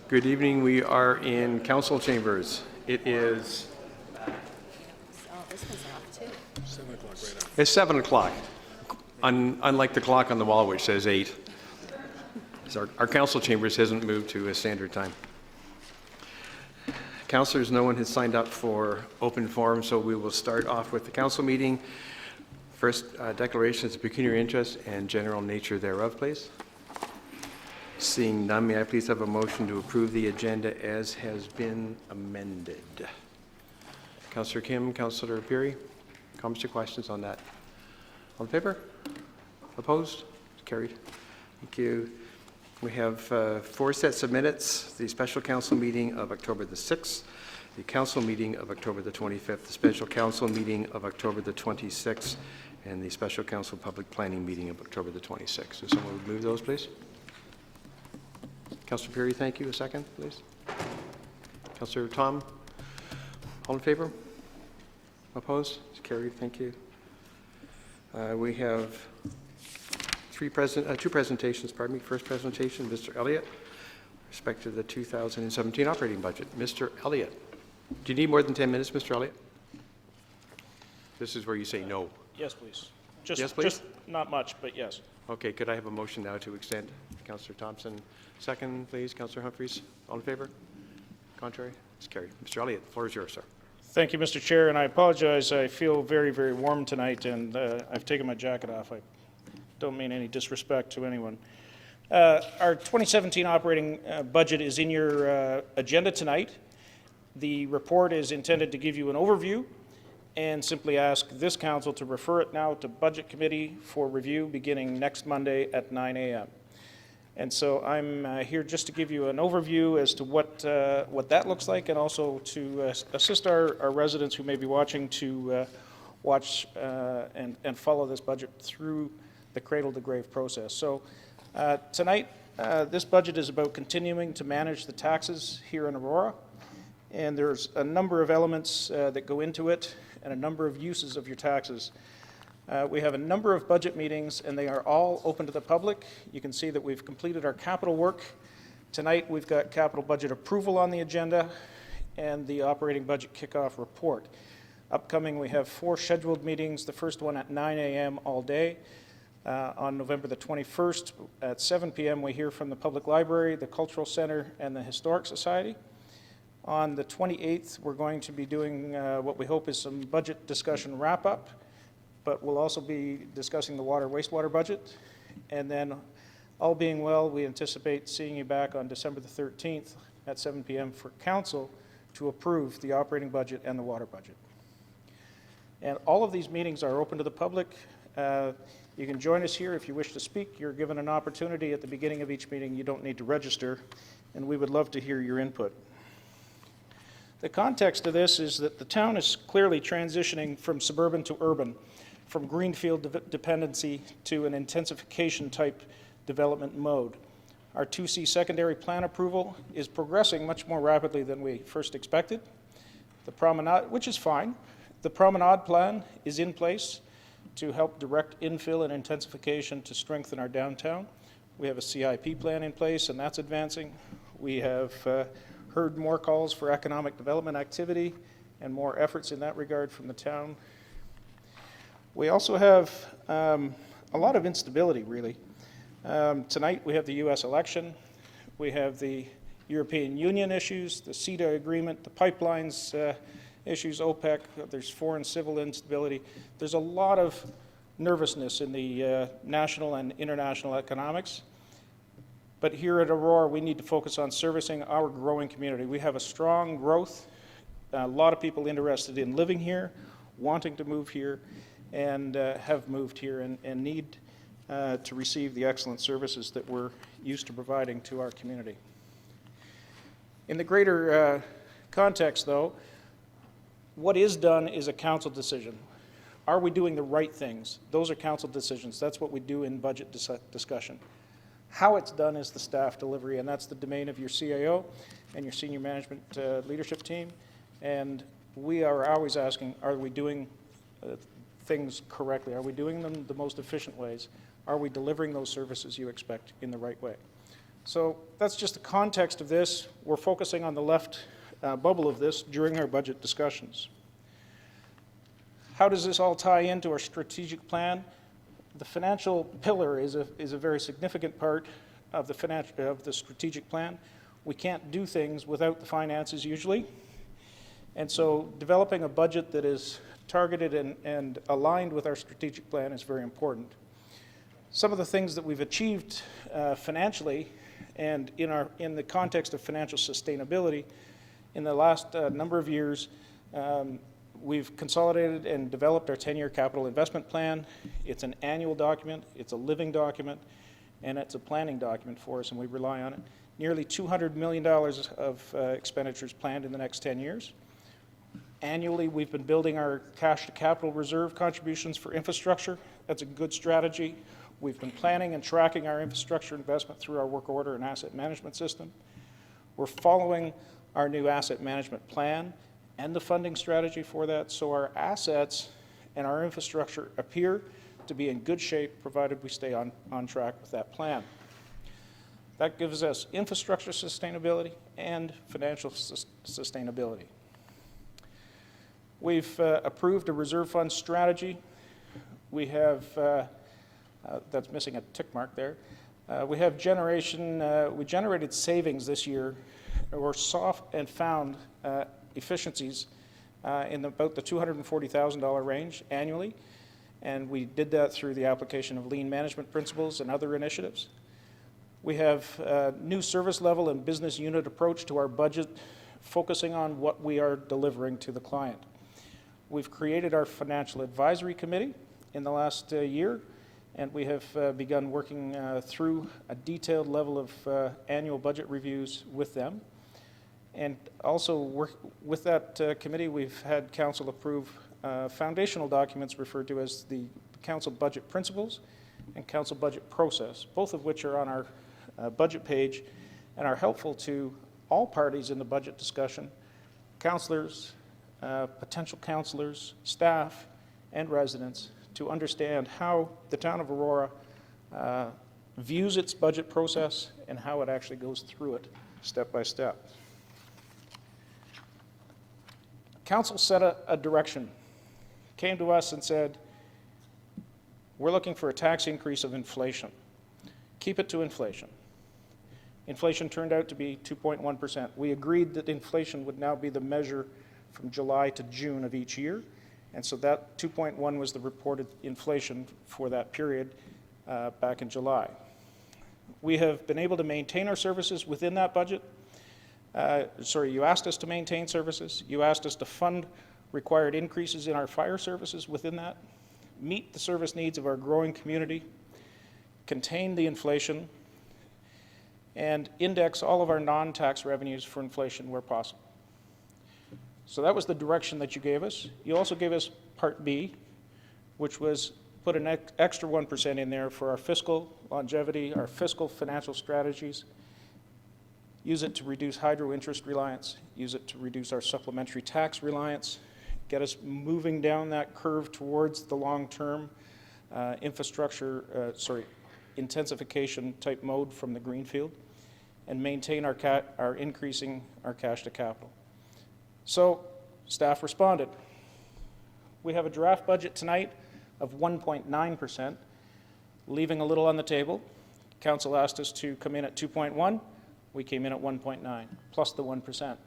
Good evening. We are in council chambers. It is Oh, this one's off too. 7 o'clock right now. it's 7 o'clock, unlike the clock on the wall which says 8. So our council chambers hasn't moved to a standard time. Councillors, no one has signed up for open forum, so we will start off with the council meeting. First, declarations of pecuniary interest and general nature thereof, please. Seeing none, may I please have a motion to approve the agenda as has been amended? Councillor Kim, Councillor Peary, comments or questions on that? All in favor? Opposed? Carried. Thank you. We have 4 sets of minutes: the special council meeting of October the 6th, the council meeting of October the 25th, the special council meeting of October the 26th, and the special council public planning meeting of October the 26th. Does someone move those, please? Councillor Peary, thank you. A second, please. Councillor Tom, all in favor? Opposed? It's carried. Thank you. We have two presentations. Pardon me. First presentation, Mr. Elliott, with respect to the 2017 operating budget. Mr. Elliott, do you need more than 10 minutes, Mr. Elliott? This is where you say no. Yes, please. Yes, please. Just not much, but yes. Okay. Could I have a motion now to extend? Councillor Thompson, second, please. Councillor Humphreys, all in favor? Contrary? It's carried. Mr. Elliott, the floor is yours, sir. Thank you, Mr. Chair, and I apologize. I feel very, very warm tonight, and I've taken my jacket off. I don't mean any disrespect to anyone. Our 2017 operating budget is in your agenda tonight. The report is intended to give you an overview and simply ask this council to refer it now to Budget Committee for review beginning next Monday at 9 a.m. And so I'm here just to give you an overview as to what that looks like, and also to assist our residents who may be watching to watch and follow this budget through the cradle-to-grave process. So tonight, this budget is about continuing to manage the taxes here in Aurora, and there's a number of elements that go into it and a number of uses of your taxes. We have a number of budget meetings, and they are all open to the public. You can see that we've completed our capital work. Tonight, we've got capital budget approval on the agenda and the operating budget kickoff report. Upcoming, we have 4 scheduled meetings, the first one at 9 a.m. all day. On November the 21st at 7 p.m., we hear from the Public Library, the Cultural Center, and the Historic Society. On the 28th, we're going to be doing what we hope is some budget discussion wrap-up, but we'll also be discussing the water wastewater budget. And then, all being well, we anticipate seeing you back on December the 13th at 7 p.m. for council to approve the operating budget and the water budget. And all of these meetings are open to the public. You can join us here if you wish to speak. You're given an opportunity at the beginning of each meeting. You don't need to register, and we would love to hear your input. The context of this is that the town is clearly transitioning from suburban to urban, from greenfield dependency to an intensification type development mode. Our 2C secondary plan approval is progressing much more rapidly than we first expected. The promenade, which is fine. The promenade plan is in place to help direct infill and intensification to strengthen our downtown. We have a CIP plan in place, and that's advancing. We have heard more calls for economic development activity and more efforts in that regard from the town. We also have a lot of instability, really. Tonight we have the U.S. election. We have the European Union issues, the CETA agreement, the pipelines issues, OPEC. There's foreign civil instability. There's a lot of nervousness in the national and international economics. But here at Aurora, we need to focus on servicing our growing community. We have a strong growth, a lot of people interested in living here, wanting to move here, and have moved here and need to receive the excellent services that we're used to providing to our community. In the greater context, though, what is done is a council decision. Are we doing the right things? Those are council decisions. That's what we do in budget discussion. How it's done is the staff delivery, and that's the domain of your CAO and your senior management leadership team. And we are always asking, are we doing things correctly? Are we doing them the most efficient ways? Are we delivering those services you expect in the right way? So that's just the context of this. We're focusing on the left bubble of this during our budget discussions. How does this all tie into our strategic plan? The financial pillar is a very significant part of the strategic plan. We can't do things without the finances usually. And so developing a budget that is targeted and aligned with our strategic plan is very important. Some of the things that we've achieved financially and in the context of financial sustainability, in the last number of years, we've consolidated and developed our 10-year capital investment plan. It's an annual document, it's a living document, and it's a planning document for us, and we rely on it. Nearly $200 million of expenditures planned in the next 10 years. Annually, we've been building our cash to capital reserve contributions for infrastructure. That's a good strategy. We've been planning and tracking our infrastructure investment through our work order and asset management system. We're following our new asset management plan and the funding strategy for that, so our assets and our infrastructure appear to be in good shape, provided we stay on track with that plan. That gives us infrastructure sustainability and financial sustainability. We've approved a reserve fund strategy. We have, that's missing a tick mark there. We have we generated savings this year, or soft and found efficiencies in about the $240,000 range annually, and we did that through the application of lean management principles and other initiatives. We have a new service level and business unit approach to our budget, focusing on what we are delivering to the client. We've created our financial advisory committee in the last year, and we have begun working through a detailed level of annual budget reviews with them. And also, with that committee, we've had council approve foundational documents referred to as the council budget principles and council budget process, both of which are on our budget page and are helpful to all parties in the budget discussion, councillors, potential councillors, staff, and residents, to understand how the town of Aurora views its budget process and how it actually goes through it step by step. Council set a direction, came to us and said, we're looking for a tax increase of inflation. Keep it to inflation. Inflation turned out to be 2.1%. We agreed that inflation would now be the measure from July to June of each year, and so that 2.1 was the reported inflation for that period back in July. We have been able to maintain our services within that budget. You asked us to maintain services. You asked us to fund required increases in our fire services within that, meet the service needs of our growing community, contain the inflation, and index all of our non-tax revenues for inflation where possible. So that was the direction that you gave us. You also gave us Part B, which was put an extra 1% in there for our fiscal longevity, our fiscal financial strategies, use it to reduce hydro interest reliance, use it to reduce our supplementary tax reliance, get us moving down that curve towards the long-term intensification type mode from the greenfield, and maintain our increasing our cash to capital. So staff responded. We have a draft budget tonight of 1.9%, leaving a little on the table. Council asked us to come in at 2.1. We came in at 1.9, plus the 1%.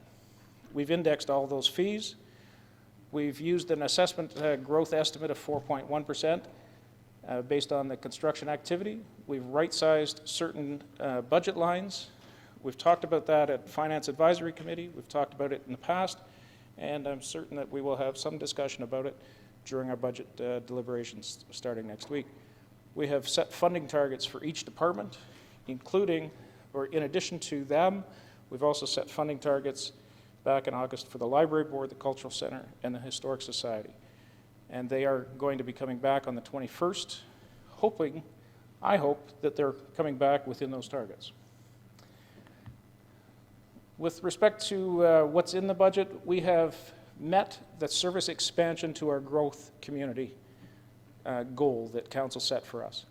We've indexed all those fees. We've used an assessment growth estimate of 4.1% based on the construction activity. We've right-sized certain budget lines. We've talked about that at Finance Advisory Committee. We've talked about it in the past, and I'm certain that we will have some discussion about it during our budget deliberations starting next week. We have set funding targets for each department, including, or in addition to them, we've also set funding targets back in August for the Library Board, the Cultural Center, and the Historic Society. And they are going to be coming back on the 21st, I hope that they're coming back within those targets. With respect to what's in the budget, we have met the service expansion to our growth community goal that council set for us.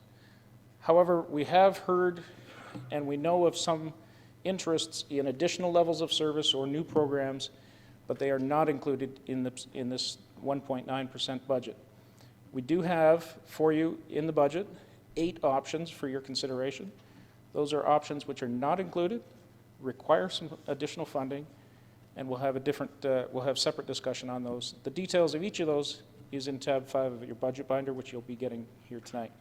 However, we have heard and we know of some interests in additional levels of service or new programs, but they are not included in this 1.9% budget. We do have for you in the budget 8 options for your consideration. Those are options which are not included, require some additional funding, and we'll have separate discussion on those. The details of each of those is in tab 5 of your budget binder, which you'll be getting here tonight.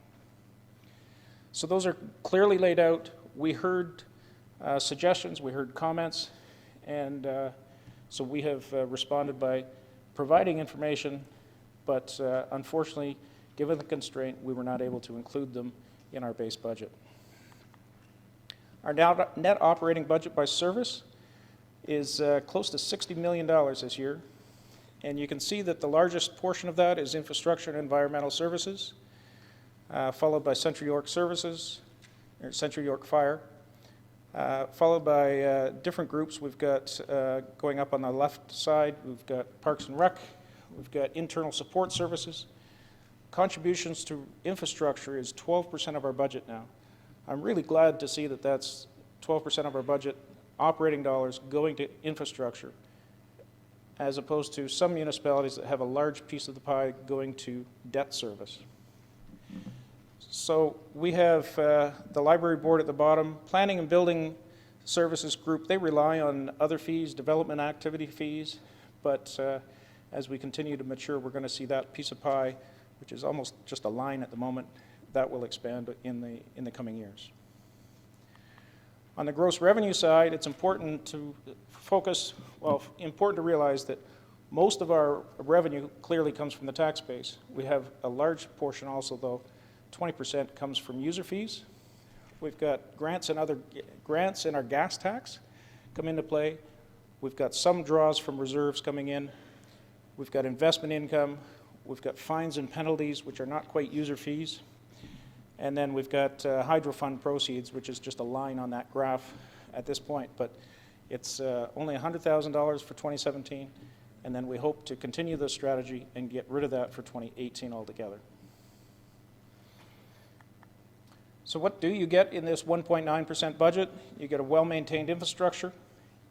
So those are clearly laid out. We heard suggestions, we heard comments, and so we have responded by providing information, but unfortunately, given the constraint, we were not able to include them in our base budget. Our net operating budget by service is close to $60 million this year, and you can see that the largest portion of that is infrastructure and environmental services, followed by Central York Services, or Central York Fire, followed by different groups. We've got, going up on the left side, we've got Parks and Rec, we've got internal support services. Contributions to infrastructure is 12% of our budget now. I'm really glad to see that that's 12% of our budget operating dollars going to infrastructure, as opposed to some municipalities that have a large piece of the pie going to debt service. So we have the library board at the bottom. Planning and building services group, they rely on other fees, development activity fees, but as we continue to mature, we're going to see that piece of pie, which is almost just a line at the moment, that will expand in the coming years. On the gross revenue side, it's important to focus, well, important to realize that most of our revenue clearly comes from the tax base. We have a large portion also, though, 20% comes from user fees. We've got grants and other grants in our gas tax come into play. We've got some draws from reserves coming in. We've got investment income. We've got fines and penalties, which are not quite user fees. And then we've got hydro fund proceeds, which is just a line on that graph at this point. But it's only $100,000 for 2017, and then we hope to continue this strategy and get rid of that for 2018 altogether. So what do you get in this 1.9% budget? You get a well-maintained infrastructure.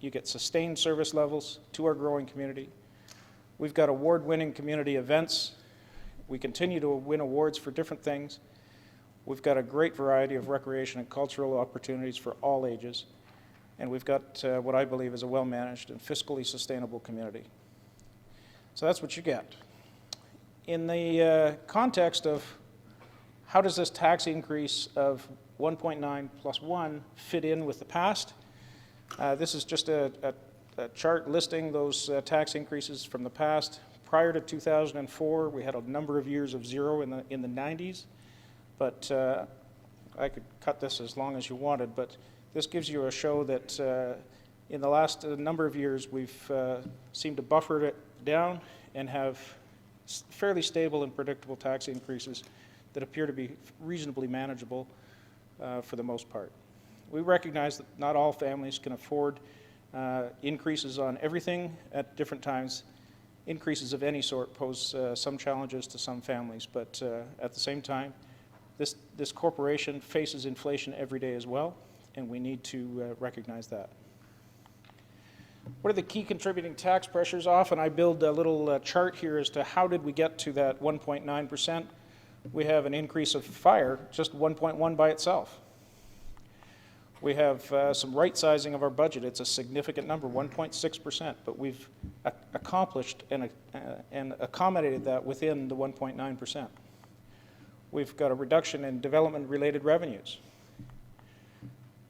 You get sustained service levels to our growing community. We've got award-winning community events. We continue to win awards for different things. We've got a great variety of recreation and cultural opportunities for all ages. And we've got what I believe is a well-managed and fiscally sustainable community. So that's what you get. In the context of how does this tax increase of 1.9 plus 1 fit in with the past, this is just a chart listing those tax increases from the past. Prior to 2004, we had a number of years of zero in the 90s, but I could cut this as long as you wanted, but this gives you a show that in the last number of years, we've seemed to buffer it down and have fairly stable and predictable tax increases that appear to be reasonably manageable for the most part. We recognize that not all families can afford increases on everything at different times. Increases of any sort pose some challenges to some families, but at the same time, this corporation faces inflation every day as well, and we need to recognize that. What are the key contributing tax pressures? Often I build a little chart here as to how did we get to that 1.9%. We have an increase of fire, just 1.1 by itself. We have some right sizing of our budget. It's a significant number, 1.6%, but we've accomplished and accommodated that within the 1.9%. We've got a reduction in development-related revenues,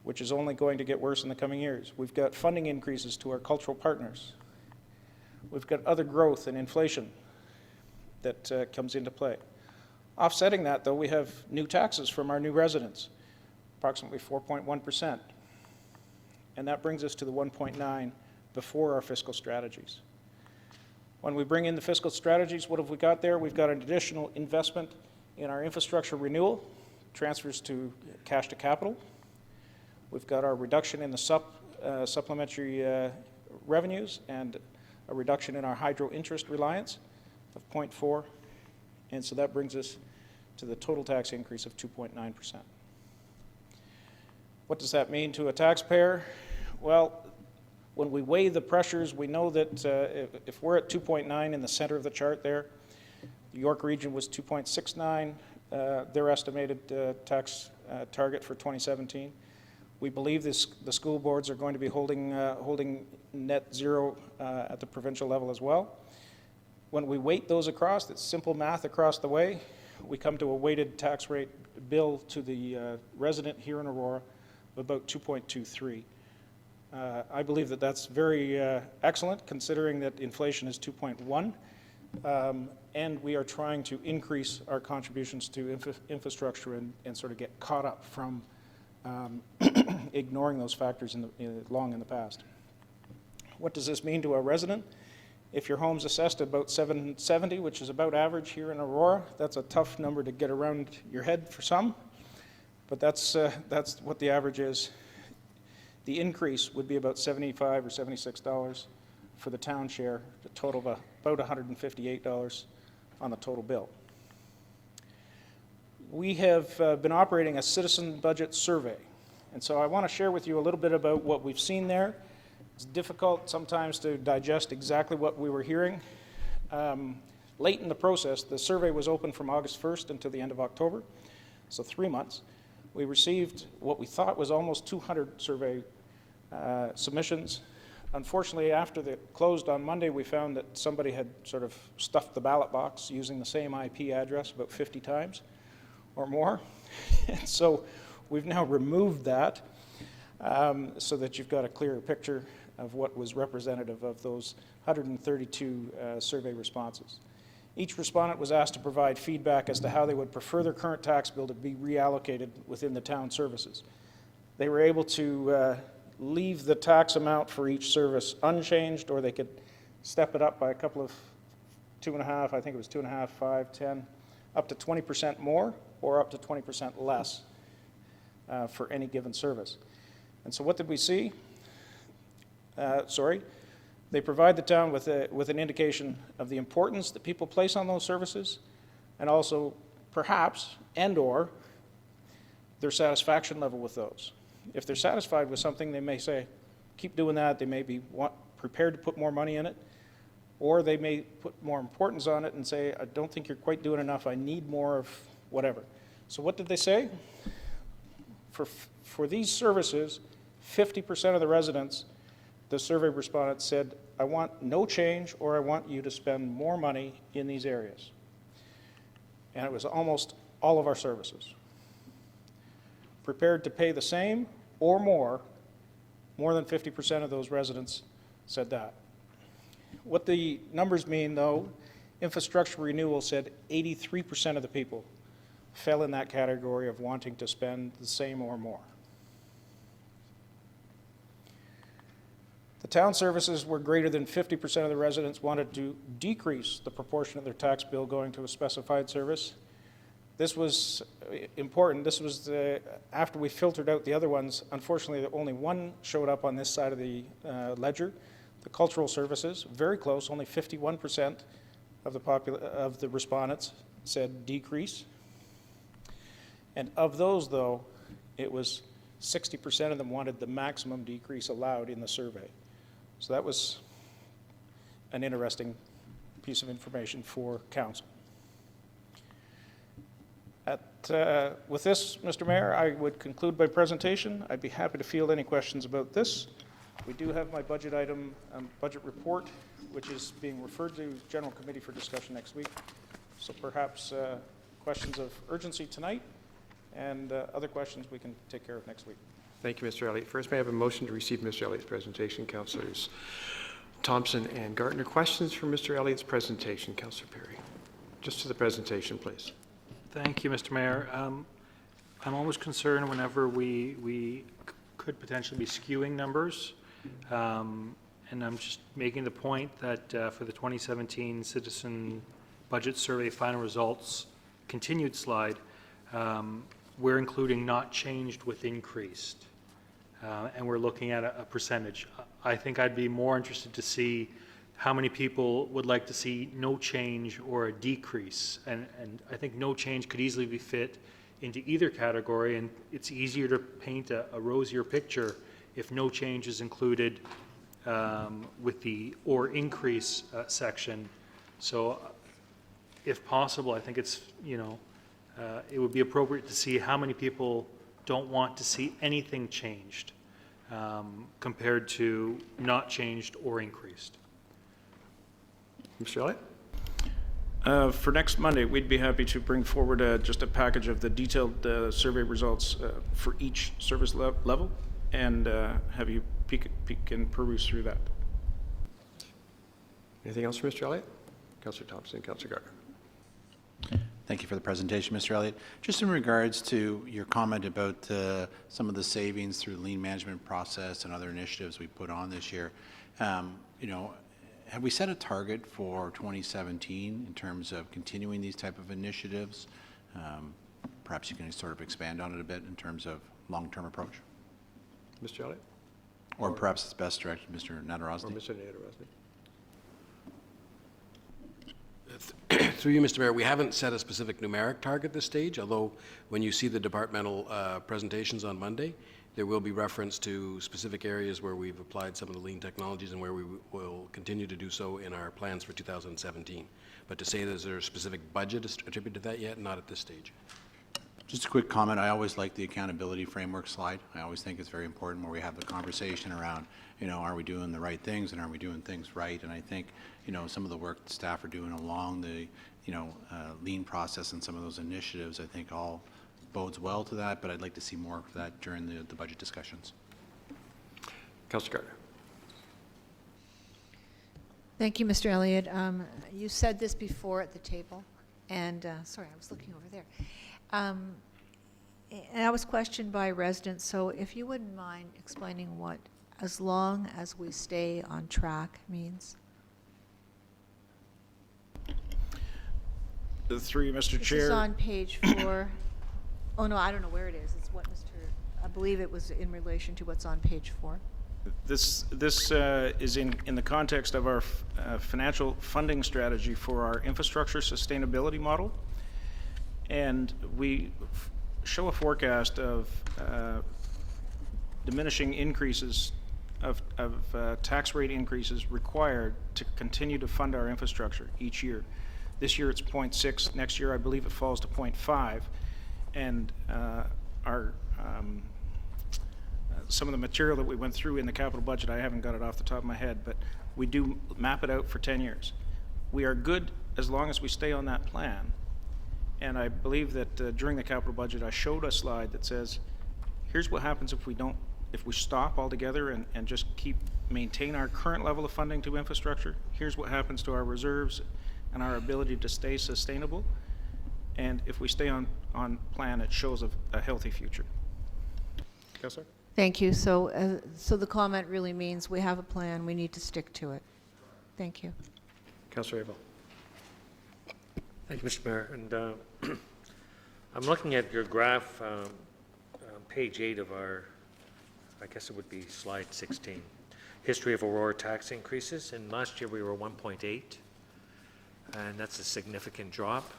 which is only going to get worse in the coming years. We've got funding increases to our cultural partners. We've got other growth and inflation that comes into play. Offsetting that, though, we have new taxes from our new residents, approximately 4.1%. And that brings us to the 1.9 before our fiscal strategies. When we bring in the fiscal strategies, what have we got there? We've got an additional investment in our infrastructure renewal, transfers to cash to capital. We've got our reduction in the supplementary revenues and a reduction in our hydro interest reliance of 0.4. And so that brings us to the total tax increase of 2.9%. What does that mean to a taxpayer? Well, when we weigh the pressures, we know that if we're at 2.9 in the center of the chart there, the York region was 2.69, their estimated tax target for 2017. We believe the school boards are going to be holding net zero at the provincial level as well. When we weight those across, it's simple math across the way, we come to a weighted tax rate bill to the resident here in Aurora of about 2.23. I believe that that's very excellent, considering that inflation is 2.1, and we are trying to increase our contributions to infrastructure and sort of get caught up from ignoring those factors long in the past. What does this mean to a resident? If your home's assessed at about $770, which is about average here in Aurora, that's a tough number to get around your head for some, but that's what the average is. The increase would be about $75 or $76 for the town share, a total of about $158 on the total bill. We have been operating a citizen budget survey, and so I want to share with you a little bit about what we've seen there. It's difficult sometimes to digest exactly what we were hearing. Late in the process, the survey was open from August 1st until the end of October, so 3 months. We received what we thought was almost 200 survey submissions. Unfortunately, after it closed on Monday, we found that somebody had sort of stuffed the ballot box using the same IP address about 50 times or more. And so we've now removed that so that you've got a clearer picture of what was representative of those 132 survey responses. Each respondent was asked to provide feedback as to how they would prefer their current tax bill to be reallocated within the town services. They were able to leave the tax amount for each service unchanged, or they could step it up by a couple of 2.5, I think it was 2.5, 5, 10, up to 20% more, or up to 20% less for any given service. And so what did we see? They provide the town with an indication of the importance that people place on those services, and also perhaps, and/or, their satisfaction level with those. If they're satisfied with something, they may say, keep doing that. They may be prepared to put more money in it, or they may put more importance on it and say, I don't think you're quite doing enough. I need more of whatever. So what did they say? For these services, 50% of the residents, the survey respondents said, I want no change, or I want you to spend more money in these areas. And it was almost all of our services. Prepared to pay the same or more than 50% of those residents said that. What the numbers mean, though, infrastructure renewal said 83% of the people fell in that category of wanting to spend the same or more. The town services were greater than 50% of the residents wanted to decrease the proportion of their tax bill going to a specified service. This was important. This was after we filtered out the other ones. Unfortunately, only one showed up on this side of the ledger. The cultural services, very close, only 51% of the respondents said decrease. And of those, though, it was 60% of them wanted the maximum decrease allowed in the survey. So that was an interesting piece of information for council. With this, Mr. Mayor, I would conclude my presentation. I'd be happy to field any questions about this. We do have my budget item, budget report, which is being referred to General Committee for discussion next week. So perhaps questions of urgency tonight, and other questions we can take care of next week. Thank you, Mr. Elliott. First, may I have a motion to receive Mr. Elliott's presentation? Councillors Thompson and Gartner. Questions for Mr. Elliott's presentation? Councillor Perry. Just to the presentation, please. Thank you, Mr. Mayor. I'm always concerned whenever we could potentially be skewing numbers. And I'm just making the point that for the 2017 Citizen Budget Survey final results continued slide, we're including not changed with increased. And we're looking at a percentage. I think I'd be more interested to see how many people would like to see no change or a decrease. And I think no change could easily be fit into either category, and it's easier to paint a rosier picture if no change is included with the or increase section. So if possible, I think it's, it would be appropriate to see how many people don't want to see anything changed compared to not changed or increased. Mr. Elliott? For next Monday, we'd be happy to bring forward just a package of the detailed survey results for each service level and have you peek and peruse through that. Anything else for Mr. Elliott? Councillor Thompson, Councillor Gardner. Thank you for the presentation, Mr. Elliott. Just in regards to your comment about some of the savings through the lean management process and other initiatives we put on this year, have we set a target for 2017 in terms of continuing these type of initiatives? Perhaps you can sort of expand on it a bit in terms of long-term approach. Mr. Elliott? Or perhaps it's best directed to Mr. Or Nadarozny. Mr. Nader-Rosny? Through you, Mr. Mayor, we haven't set a specific numeric target at this stage, although when you see the departmental presentations on Monday, there will be reference to specific areas where we've applied some of the lean technologies and where we will continue to do so in our plans for 2017. But to say that there's a specific budget attributed to that yet, not at this stage. Just a quick comment. I always like the accountability framework slide. I always think it's very important where we have the conversation around, are we doing the right things and are we doing things right? And I think, some of the work that staff are doing along the, lean process and some of those initiatives, I think all bodes well to that, but I'd like to see more of that during the budget discussions. Councillor Gardner. Thank you, Mr. Elliott. You said this before at the table, and sorry, I was looking over there. And I was questioned by residents, so if you wouldn't mind explaining what as long as we stay on track means. Through you, Mr. This Chair. is on page 4. Oh, no, I don't know where it is. It's what I believe it was in relation to what's on page 4. This is in the context of our financial funding strategy for our infrastructure sustainability model. And we show a forecast of diminishing increases of tax rate increases required to continue to fund our infrastructure each year. This year it's 0.6. Next year I believe it falls to 0.5. And some of the material that we went through in the capital budget, I haven't got it off the top of my head, but we do map it out for 10 years. We are good as long as we stay on that plan. And I believe that during the capital budget, I showed a slide that says, here's what happens if we stop altogether and just maintain our current level of funding to infrastructure. Here's what happens to our reserves and our ability to stay sustainable. And if we stay on plan, it shows a healthy future. Councillor? Thank you. So, so the comment really means we have a plan, we need to stick to it. Thank you. Councillor Abel? Thank you, Mr. Mayor. And I'm looking at your graph, page 8 of our, I guess it would be slide 16, history of Aurora tax increases. And last year we were 1.8, and that's a significant drop.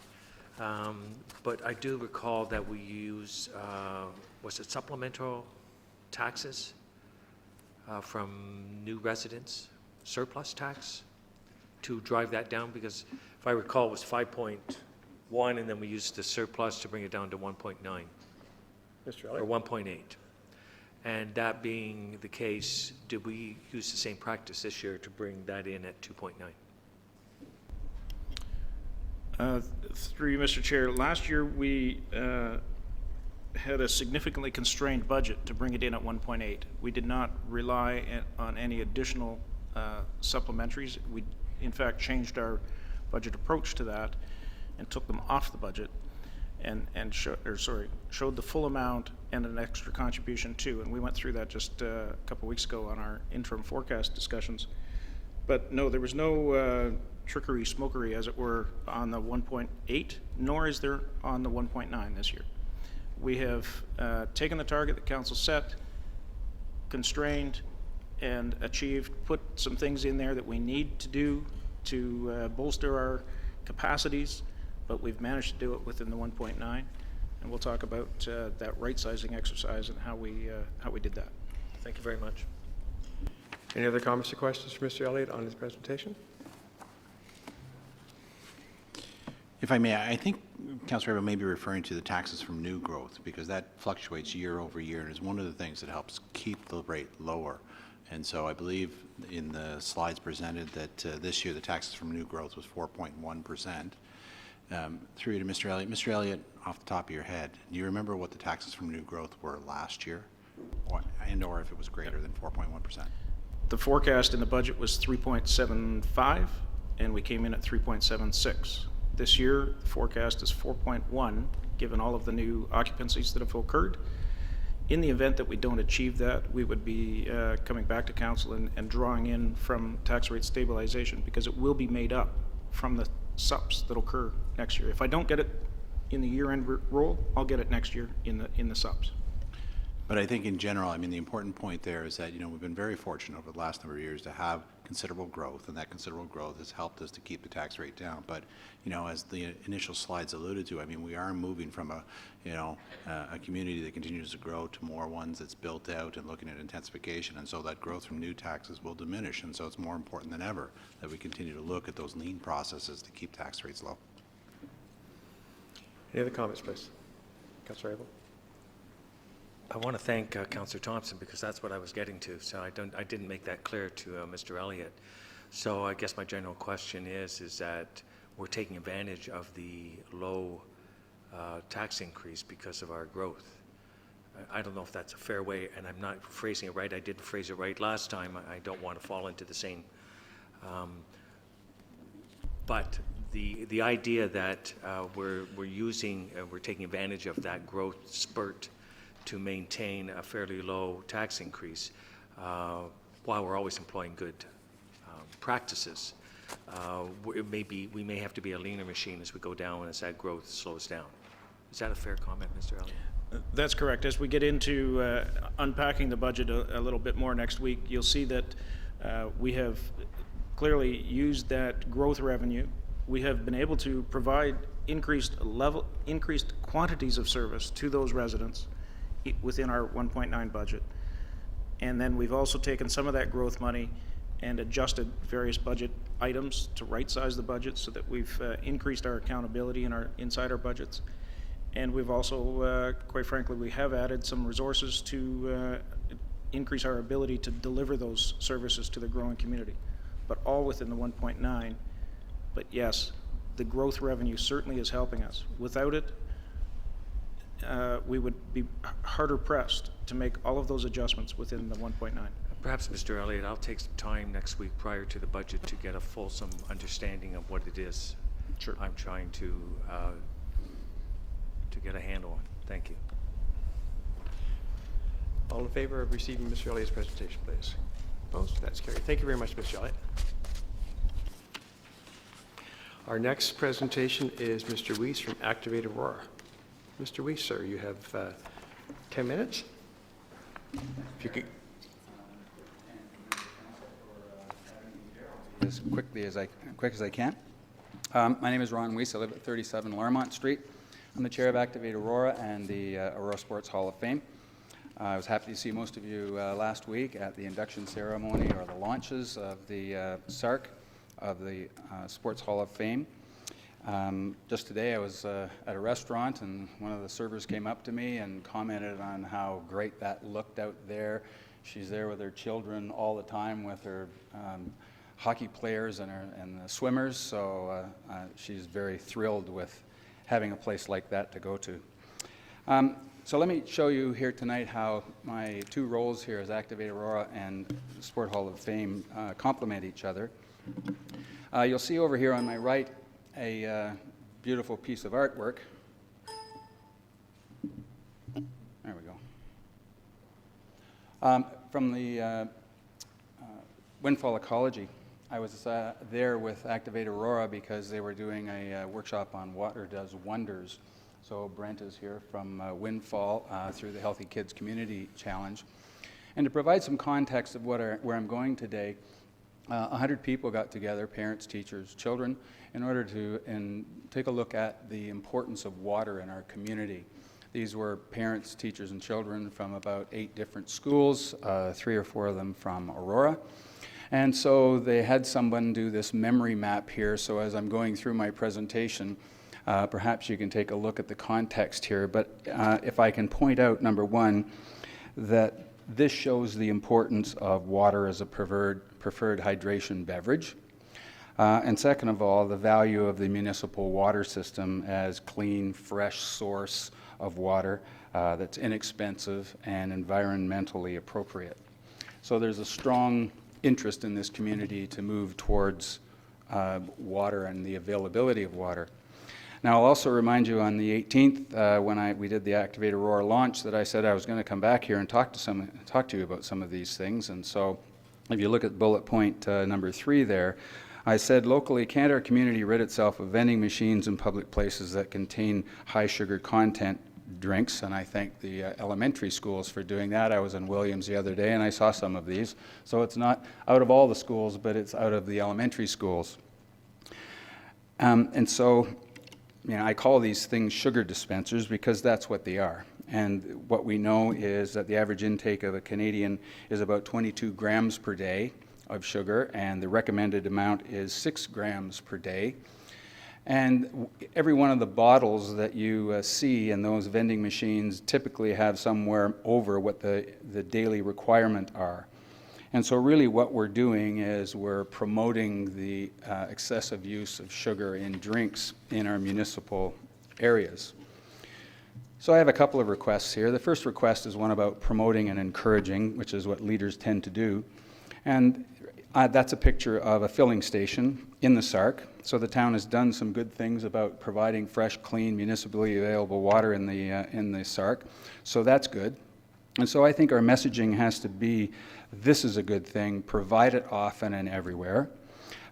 But I do recall that we use, was it supplemental taxes from new residents, surplus tax, to drive that down? Because if I recall, it was 5.1, and then we used the surplus to bring it down to 1.9 Mr. or Elliott? 1.8. And that being the case, did we use the same practice this year to bring that in at 2.9? Through you, Mr. Chair, last year we had a significantly constrained budget to bring it in at 1.8. We did not rely on any additional supplementaries. We, in fact, changed our budget approach to that and took them off the budget and showed the full amount and an extra contribution too. And we went through that just a couple weeks ago on our interim forecast discussions. But no, there was no trickery, smokery, as it were, on the 1.8, nor is there on the 1.9 this year. We have taken the target that council set, constrained, and achieved, put some things in there that we need to do to bolster our capacities, but we've managed to do it within the 1.9. and we'll talk about that right-sizing exercise and how we did that. Thank you very much. Any other comments or questions for Mr. Elliott on his presentation? If I may, I think Councillor Rabel may be referring to the taxes from new growth, because that fluctuates year over year and is one of the things that helps keep the rate lower. And so I believe in the slides presented that this year the taxes from new growth was 4.1%. Through you to Mr. Elliott. Mr. Elliott, off the top of your head, do you remember what the taxes from new growth were last year? Or if it was greater than 4.1%? The forecast in the budget was 3.75, and we came in at 3.76. This year, the forecast is 4.1, given all of the new occupancies that have occurred. In the event that we don't achieve that, we would be coming back to council and drawing in from tax rate stabilization, because it will be made up from the subs that occur next year. If I don't get it in the year-end roll, I'll get it next year in the subs. But I think in general, I mean, the important point there is that, we've been very fortunate over the last number of years to have considerable growth, and that considerable growth has helped us to keep the tax rate down. But, as the initial slides alluded to, I mean, we are moving from a community that continues to grow to more ones that's built out and looking at intensification. And so that growth from new taxes will diminish. And so it's more important than ever that we continue to look at those lean processes to keep tax rates low. Any other comments, please? Councillor Abel? I want to thank Councillor Thompson, because that's what I was getting to. So I didn't make that clear to Mr. Elliott. So I guess my general question is that we're taking advantage of the low tax increase because of our growth. I don't know if that's a fair way, and I'm not phrasing it right. I didn't phrase it right last time. I don't want to fall into the same. But the idea that we're taking advantage of that growth spurt to maintain a fairly low tax increase while we're always employing good practices. We may have to be a leaner machine as we go down as that growth slows down. Is that a fair comment, Mr. Elliott? That's correct. As we get into unpacking the budget a little bit more next week, you'll see that we have clearly used that growth revenue. We have been able to provide increased quantities of service to those residents within our 1.9 budget. And then we've also taken some of that growth money and adjusted various budget items to right-size the budget so that we've increased our accountability inside our budgets. And we've also, quite frankly, we have added some resources to increase our ability to deliver those services to the growing community, but all within the 1.9. But yes, the growth revenue certainly is helping us. Without it, we would be harder pressed to make all of those adjustments within the 1.9. Perhaps, Mr. Elliott, I'll take some time next week prior to the budget to get a fulsome understanding of what it is I'm trying to get a handle on. Thank you. All in favor of receiving Mr. Elliott's presentation, please? Opposed? That's carried. Thank you very much, Mr. Elliott. Our next presentation is Mr. Weiss from Activate Aurora. Mr. Weiss, sir, you have 10 minutes. If you could. As quick as I can. My name is Ron Weiss. I live at 37 Larmont Street. I'm the chair of Activate Aurora and the Aurora Sports Hall of Fame. I was happy to see most of you last week at the induction ceremony or the launches of the SARC of the Sports Hall of Fame. Just today I was at a restaurant and one of the servers came up to me and commented on how great that looked out there. She's there with her children all the time with her hockey players and the swimmers, so she's very thrilled with having a place like that to go to. So let me show you here tonight how my two roles here as Activate Aurora and Sport Hall of Fame complement each other. You'll see over here on my right a beautiful piece of artwork. There we go. From the Windfall Ecology. I was there with Activate Aurora because they were doing a workshop on Water Does Wonders. So Brent is here from Windfall through the Healthy Kids Community Challenge. And to provide some context of where I'm going today, 100 people got together, parents, teachers, children, in order to take a look at the importance of water in our community. These were parents, teachers, and children from about 8 different schools, 3 or 4 of them from Aurora. And so they had someone do this memory map here, so as I'm going through my presentation, perhaps you can take a look at the context here. But if I can point out, number one, that this shows the importance of water as a preferred hydration beverage. And second of all, the value of the municipal water system as clean, fresh source of water that's inexpensive and environmentally appropriate. So there's a strong interest in this community to move towards water and the availability of water. Now, I'll also remind you on the 18th, when we did the Activate Aurora launch, that I said I was going to come back here and talk to you about some of these things. And so if you look at bullet point number 3 there, I said locally, can't our community rid itself of vending machines in public places that contain high sugar content drinks? And I thank the elementary schools for doing that. I was in Williams the other day and I saw some of these. So it's not out of all the schools, but it's out of the elementary schools. And so, I call these things sugar dispensers because that's what they are. And what we know is that the average intake of a Canadian is about 22 grams per day of sugar, and the recommended amount is 6 grams per day. And every one of the bottles that you see in those vending machines typically have somewhere over what the daily requirement are. And so really what we're doing is we're promoting the excessive use of sugar in drinks in our municipal areas. So I have a couple of requests here. The first request is one about promoting and encouraging, which is what leaders tend to do. And that's a picture of a filling station in the Sark. So the town has done some good things about providing fresh, clean, municipally available water in the Sark. So that's good. And so I think our messaging has to be, this is a good thing, provide it often and everywhere.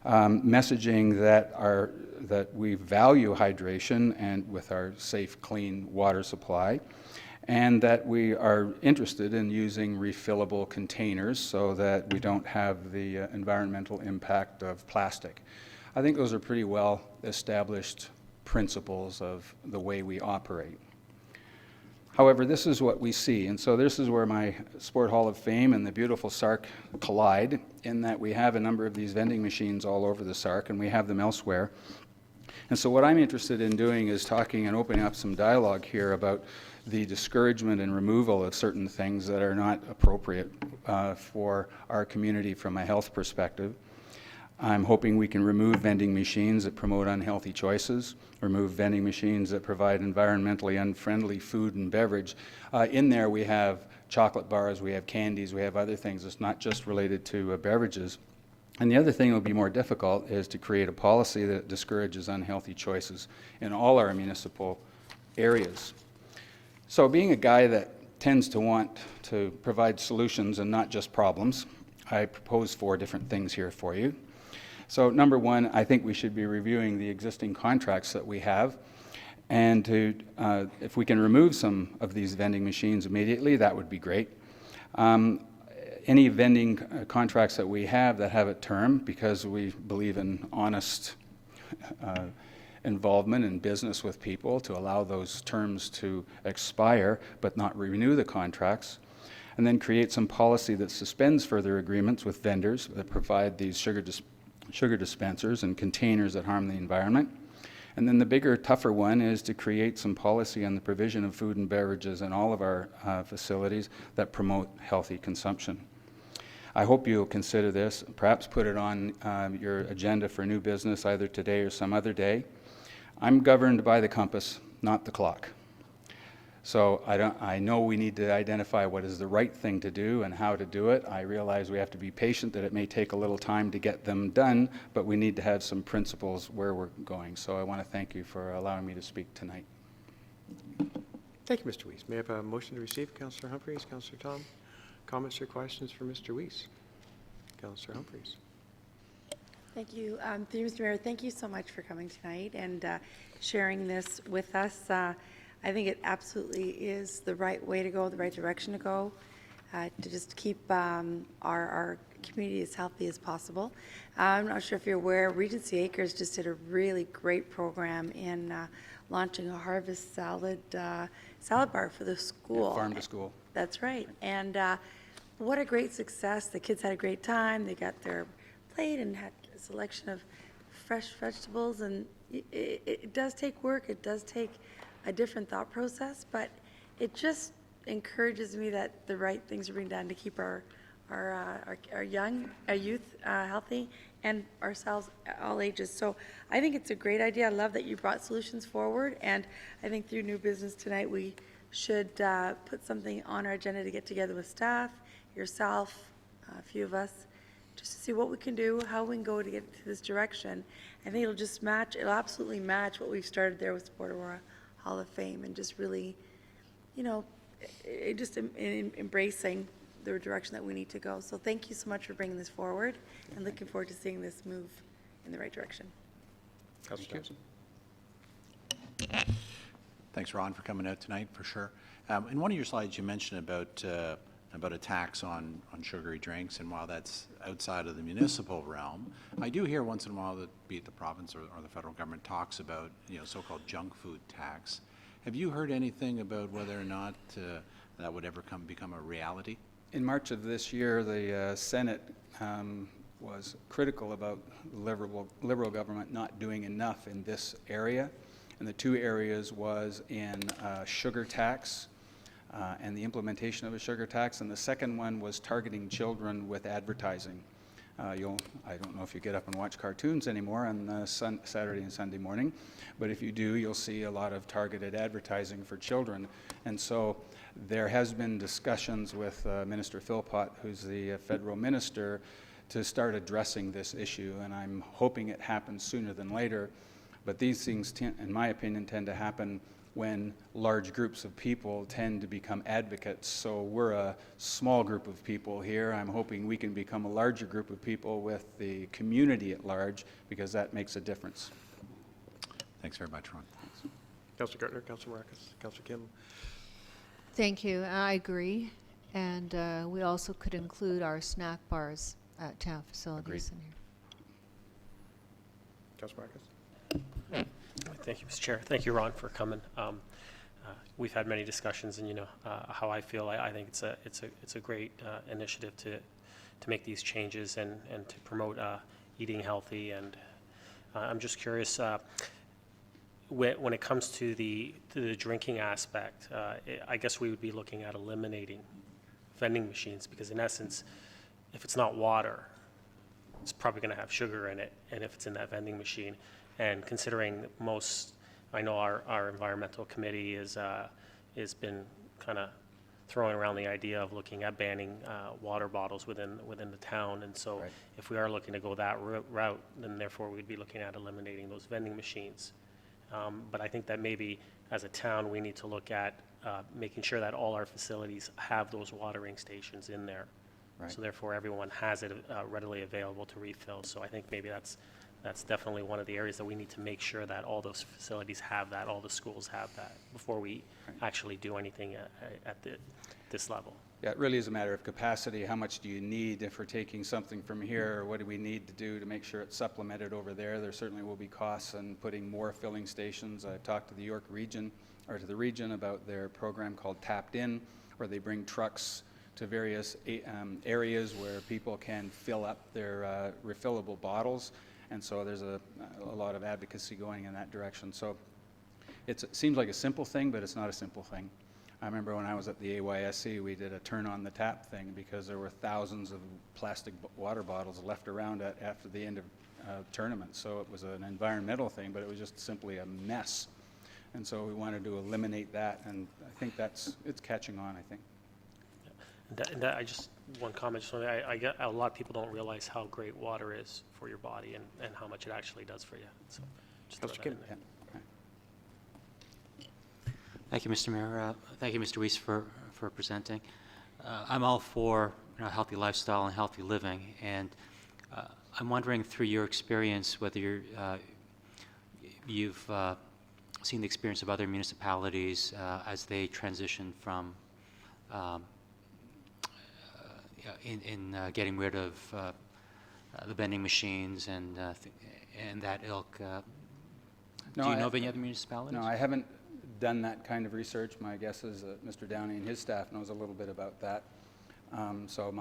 Messaging that we value hydration and with our safe, clean water supply, and that we are interested in using refillable containers so that we don't have the environmental impact of plastic. I think those are pretty well established principles of the way we operate. However, this is what we see, and so this is where my Sport Hall of Fame and the beautiful Sark collide, in that we have a number of these vending machines all over the Sark, and we have them elsewhere. And so what I'm interested in doing is talking and opening up some dialogue here about the discouragement and removal of certain things that are not appropriate for our community from a health perspective. I'm hoping we can remove vending machines that promote unhealthy choices, remove vending machines that provide environmentally unfriendly food and beverage. In there we have chocolate bars, we have candies, we have other things. It's not just related to beverages. And the other thing that will be more difficult is to create a policy that discourages unhealthy choices in all our municipal areas. So being a guy that tends to want to provide solutions and not just problems, I propose 4 different things here for you. So number one, I think we should be reviewing the existing contracts that we have, and if we can remove some of these vending machines immediately, that would be great. Any vending contracts that we have that have a term, because we believe in honest involvement in business with people, to allow those terms to expire but not renew the contracts, and then create some policy that suspends further agreements with vendors that provide these sugar dispensers and containers that harm the environment. And then the bigger, tougher one is to create some policy on the provision of food and beverages in all of our facilities that promote healthy consumption. I hope you'll consider this, perhaps put it on your agenda for new business either today or some other day. I'm governed by the compass, not the clock. So I know we need to identify what is the right thing to do and how to do it. I realize we have to be patient, that it may take a little time to get them done, but we need to have some principles where we're going. So I want to thank you for allowing me to speak tonight. Thank you, Mr. Weiss. May I have a motion to receive? Councillor Humphreys, Councillor Tom. Comments or questions for Mr. Weiss? Councillor Humphreys. Thank you. Through you, Mr. Mayor, thank you so much for coming tonight and sharing this with us. I think it absolutely is the right way to go, the right direction to go, to just keep our community as healthy as possible. I'm not sure if you're aware, Regency Acres just did a really great program in launching a harvest salad salad bar for the school. Farm to school. That's right. And what a great success. The kids had a great time. They got their plate and had a selection of fresh vegetables. And it does take work. It does take a different thought process, but it just encourages me that the right things are being done to keep our youth healthy, and ourselves, all ages. So I think it's a great idea. I love that you brought solutions forward, and I think through new business tonight, we should put something on our agenda to get together with staff, yourself, a few of us, just to see what we can do, how we can go to get to this direction. I think it'll absolutely match what we've started there with Sport Aurora Hall of Fame, and just really, embracing the direction that we need to go. So thank you so much for bringing this forward, and looking forward to seeing this move in the right direction. Councillor Thompson. Thanks, Ron, for coming out tonight, for sure. In one of your slides, you mentioned about a tax on sugary drinks, and while that's outside of the municipal realm, I do hear once in a while that, be it the province or the federal government, talks about, so-called junk food tax. Have you heard anything about whether or not that would ever become a reality? In March of this year, the Senate was critical about Liberal government not doing enough in this area. And the two areas was in sugar tax and the implementation of a sugar tax. And the second one was targeting children with advertising. I don't know if you get up and watch cartoons anymore on Saturday and Sunday morning, but if you do, you'll see a lot of targeted advertising for children. And so there has been discussions with Minister Philpott, who's the federal minister, to start addressing this issue, and I'm hoping it happens sooner than later. But these things, in my opinion, tend to happen when large groups of people tend to become advocates. So we're a small group of people here. I'm hoping we can become a larger group of people with the community at large, because that makes a difference. Thanks very much, Ron. Councillor Gartner, Councillor Marcus, Councillor Kim. Thank you. I agree. And we also could include our snack bars at town facilities in here. Councillor Marcus. Thank you, Mr. Chair. Thank you, Ron, for coming. We've had many discussions, and how I feel. I think it's a great initiative to make these changes and to promote eating healthy. And I'm just curious, when it comes to the drinking aspect, I guess we would be looking at eliminating vending machines, because in essence, if it's not water, it's probably going to have sugar in it, and if it's in that vending machine. And considering I know our environmental committee has been kind of throwing around the idea of looking at banning water bottles within the town. And so Right. if we are looking to go that route, then therefore we'd be looking at eliminating those vending machines. But I think that maybe as a town, we need to look at making sure that all our facilities have those watering stations in there. Right. So therefore, everyone has it readily available to refill. So I think maybe that's definitely one of the areas that we need to make sure that all those facilities have that, all the schools have that, before we actually do anything at this level. Yeah, it really is a matter of capacity. How much do you need if we're taking something from here? Or what do we need to do to make sure it's supplemented over there? There certainly will be costs on putting more filling stations. I talked to the York region, or to the region, about their program called Tapped In, where they bring trucks to various areas where people can fill up their refillable bottles. And so there's a lot of advocacy going in that direction. So it seems like a simple thing, but it's not a simple thing. I remember when I was at the AYSC, we did a turn on the tap thing, because there were thousands of plastic water bottles left around after the end of tournament. So it was an environmental thing, but it was just simply a mess. And so we wanted to eliminate that, and I think it's catching on, I think. I just, one comment, I get a lot of people don't realize how great water is for your body and how much it actually does for you. So just throw Councillor that in Kim. there. Thank you, Mr. Mayor. Thank you, Mr. Weiss, for presenting. I'm all for healthy lifestyle and healthy living, and I'm wondering, through your experience, whether you've seen the experience of other municipalities as they transition from in getting rid of the vending machines and that ilk. Do you know of any other municipalities? No, I haven't done that kind of research. My guess is that Mr. Downey and his staff knows a little bit about that. So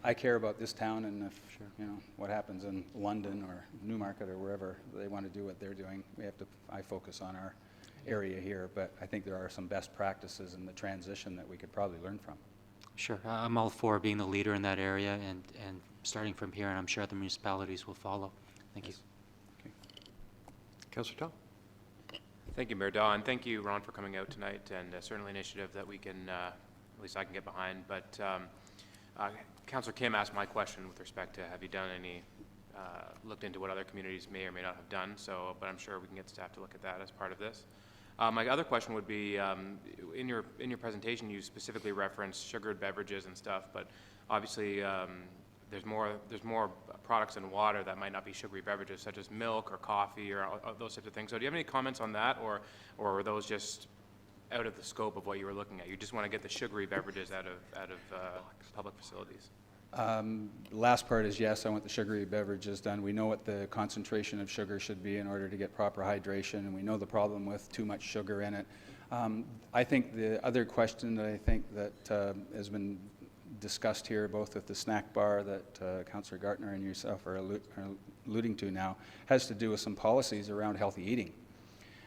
I care about this town, and if, you know, what happens in London or Newmarket or wherever they want to do what they're doing, I focus on our area here, but I think there are some best practices in the transition that we could probably learn from. Sure. I'm all for being the leader in that area and starting from here, and I'm sure the municipalities will follow. Thank you. Okay. Councillor Tom? Thank you, Mayor Daw, and thank you, Ron, for coming out tonight, and certainly an initiative that we can, at least I can get behind. But Councillor Kim asked my question with respect to have you done any, looked into what other communities may or may not have done, so, but I'm sure we can get staff to look at that as part of this. My other question would be, in your presentation, you specifically referenced sugared beverages and stuff, but obviously there's more products in water that might not be sugary beverages, such as milk or coffee or those types of things. So do you have any comments on that, or are those just out of the scope of what you were looking at? You just want to get the sugary beverages out of public facilities? Last part is yes, I want the sugary beverages done. We know what the concentration of sugar should be in order to get proper hydration, and we know the problem with too much sugar in it. I think the other question that I think that has been discussed here, both with the snack bar that Councillor Gartner and yourself are alluding to now, has to do with some policies around healthy eating.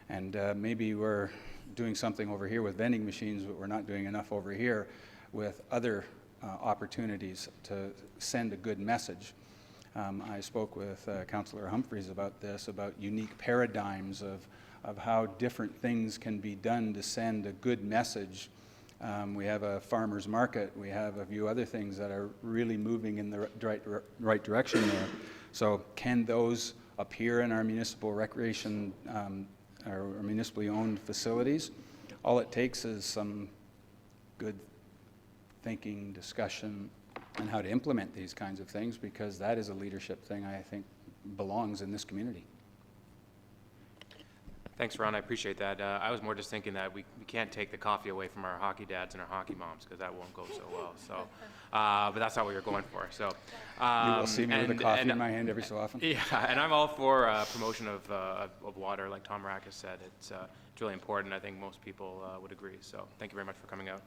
And maybe we're doing something over here with vending machines, but we're not doing enough over here with other opportunities to send a good message. I spoke with Councillor Humphreys about this, about unique paradigms of how different things can be done to send a good message. We have a farmer's market. We have a few other things that are really moving in the right direction there. So can those appear in our municipal recreation or municipally owned facilities? All it takes is some good thinking, discussion, and how to implement these kinds of things, because that is a leadership thing I think belongs in this community. Thanks, Ron. I appreciate that. I was more just thinking that we can't take the coffee away from our hockey dads and our hockey moms, because that won't go so well. So, but that's not what you're going for. So You will see me with a coffee in my hand every so often. Yeah, and I'm all for promotion of water, like Tom Rack has said. It's really important. I think most people would agree. So thank you very much for coming out.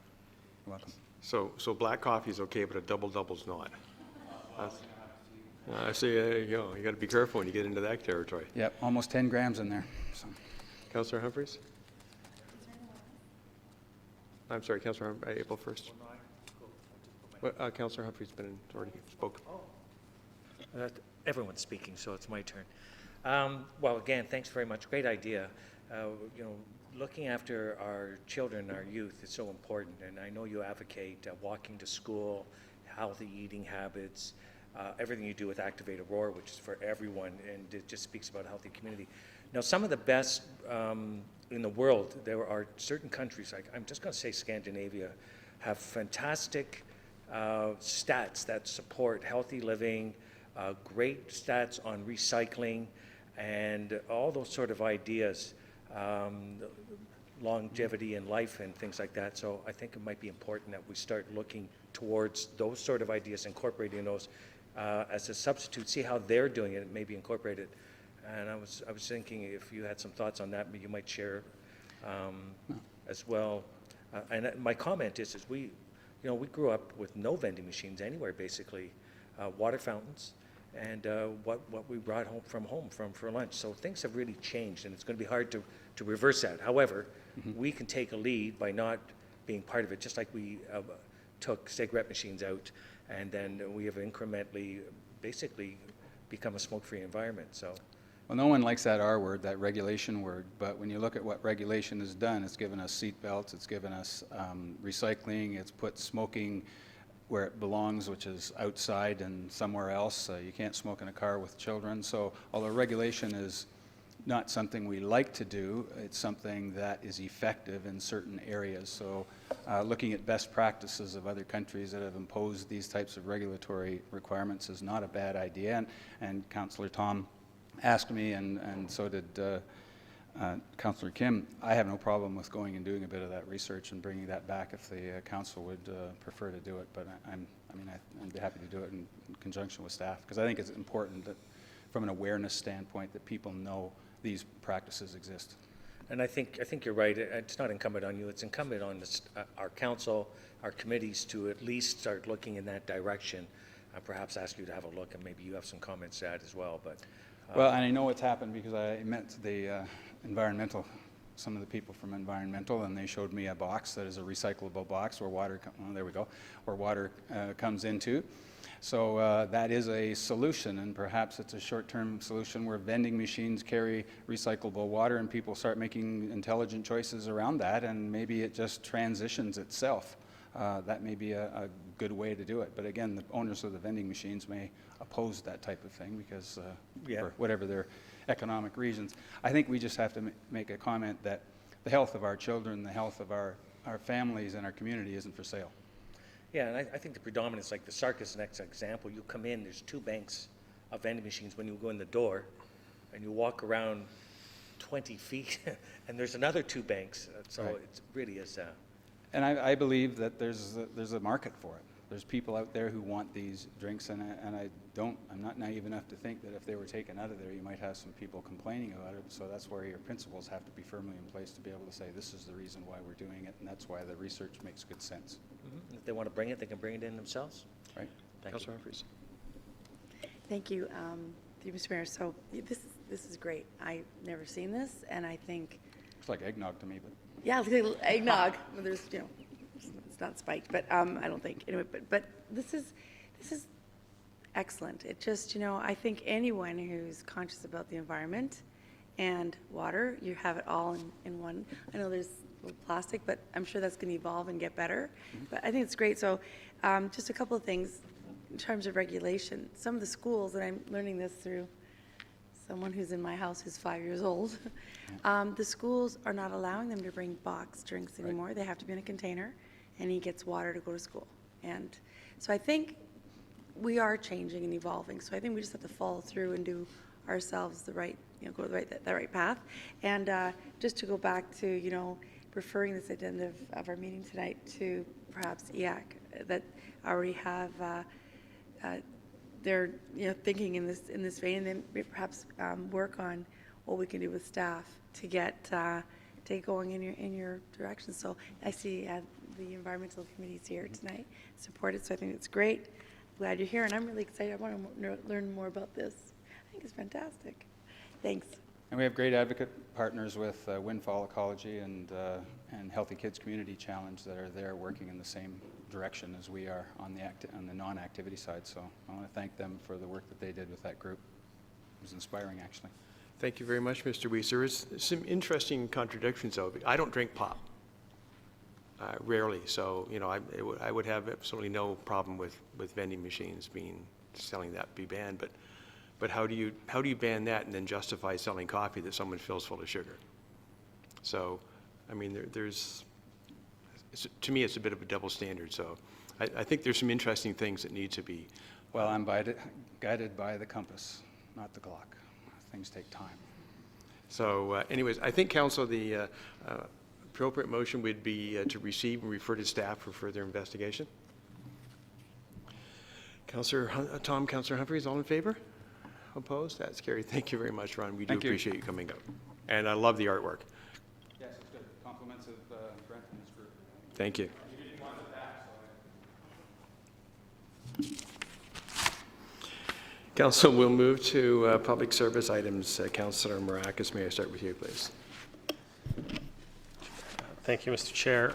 You're welcome. So black coffee is okay, but a double-double's not. I see, you know, you got to be careful when you get into that territory. Yep, almost 10 grams in there. So. Councillor Humphreys? I'm sorry, Councillor April first. Councillor Humphreys already spoke. Everyone's speaking, so it's my turn. Well, again, thanks very much. Great idea. You know, looking after our children, our youth, is so important. And I know you advocate walking to school, healthy eating habits, everything you do with Activate Aurora, which is for everyone, and it just speaks about a healthy community. Now, some of the best in the world, there are certain countries, like I'm just going to say Scandinavia, have fantastic stats that support healthy living, great stats on recycling, and all those sort of ideas, longevity in life and things like that. So I think it might be important that we start looking towards those sort of ideas, incorporating those as a substitute, see how they're doing it, and maybe incorporate it. And I was thinking if you had some thoughts on that, you might share as well. And my comment is we grew up with no vending machines anywhere, basically, water fountains, and what we brought home for lunch. So things have really changed, and it's going to be hard to reverse that. However, we can take a lead by not being part of it, just like we took cigarette machines out, and then we have incrementally, basically, become a smoke-free environment. So. Well, no one likes that R word, that regulation word, but when you look at what regulation has done, it's given us seat belts, it's given us recycling, it's put smoking where it belongs, which is outside and somewhere else. You can't smoke in a car with children. So although regulation is not something we like to do, it's something that is effective in certain areas. So looking at best practices of other countries that have imposed these types of regulatory requirements is not a bad idea. And Councillor Tom asked me, and so did Councillor Kim. I have no problem with going and doing a bit of that research and bringing that back if the council would prefer to do it. But I'd be happy to do it in conjunction with staff, because I think it's important that, from an awareness standpoint, that people know these practices exist. And I think you're right. It's not incumbent on you. It's incumbent on our council, our committees to at least start looking in that direction. Perhaps ask you to have a look, and maybe you have some comments to add as well. But Well, and I know what's happened because I met the environmental, some of the people from environmental, and they showed me a box that is a recyclable box where water, there we go, where water comes into. So that is a solution, and perhaps it's a short-term solution where vending machines carry recyclable water and people start making intelligent choices around that, and maybe it just transitions itself. That may be a good way to do it. But again, the owners of the vending machines may oppose that type of thing because for whatever their economic reasons. I think we just have to make a comment that the health of our children, the health of our families and our community isn't for sale. yeah, and I think the predominance, like the Sark is the next example. You come in, there's 2 banks of vending machines when you go in the door, and you walk around 20 feet, and there's another 2 banks. So Right. it really is. And I believe that there's a market for it. There's people out there who want these drinks, and I'm not naive enough to think that if they were taken out of there, you might have some people complaining about it. So that's where your principles have to be firmly in place to be able to say, this is the reason why we're doing it, and that's why the research makes good sense. If they want to bring it, they can bring it in themselves. Right? Thank Councilor you. Humphries. Thank you, Mr. Mayor. So this is great. I've never seen this, and I think, It's like eggnog to me, but yeah, it's like a little eggnog. Well, there's, it's not spiked, but I don't think anyway. But this is excellent. It just, I think anyone who's conscious about the environment and water, you have it all in one. I know there's a little plastic, but I'm sure that's going to evolve and get better. But I think it's great. So just a couple of things in terms of regulation. Some of the schools, and I'm learning this through someone who's in my house who's 5 years old, the schools are not allowing them to bring box drinks anymore. They have to be in a container, and he gets water to go to school. And so I think we are changing and evolving. So I think we just have to follow through and do ourselves the right, go the right path. And just to go back to, referring this agenda of our meeting tonight to perhaps EAC that already have their thinking in this vein, and then perhaps work on what we can do with staff to get going in your direction. So I see the environmental committee's here tonight, supported. So I think it's great. Glad you're here, and I'm really excited. I want to learn more about this. I think it's fantastic. Thanks. and we have great advocate partners with Windfall Ecology and Healthy Kids Community Challenge that are there working in the same direction as we are on the non-activity side. So I want to thank them for the work that they did with that group. It was inspiring, actually. Thank you very much, Mr. Weiss. There is some interesting contradictions, though. I don't drink pop, rarely. So, I would have absolutely no problem with vending machines selling that be banned. But how do you ban that and then justify selling coffee that someone fills full of sugar? So, I mean, to me, it's a bit of a double standard. So, I think there's some interesting things that need to be. Well, I'm guided by the compass, not the Glock. Things take time. So, anyways, I think, Council, the appropriate motion would be to receive and refer to staff for further investigation. Councilor Humphries, all in favor? Opposed? That's carried. Thank you very much, Ron. We do Thank you. appreciate you coming up. And I love the artwork. Yes, it's good. Compliments of Brent and his group. Thank you. Council, we'll move to public service items. Councilor Maracas, may I start with you, please? Thank you, Mr. Chair.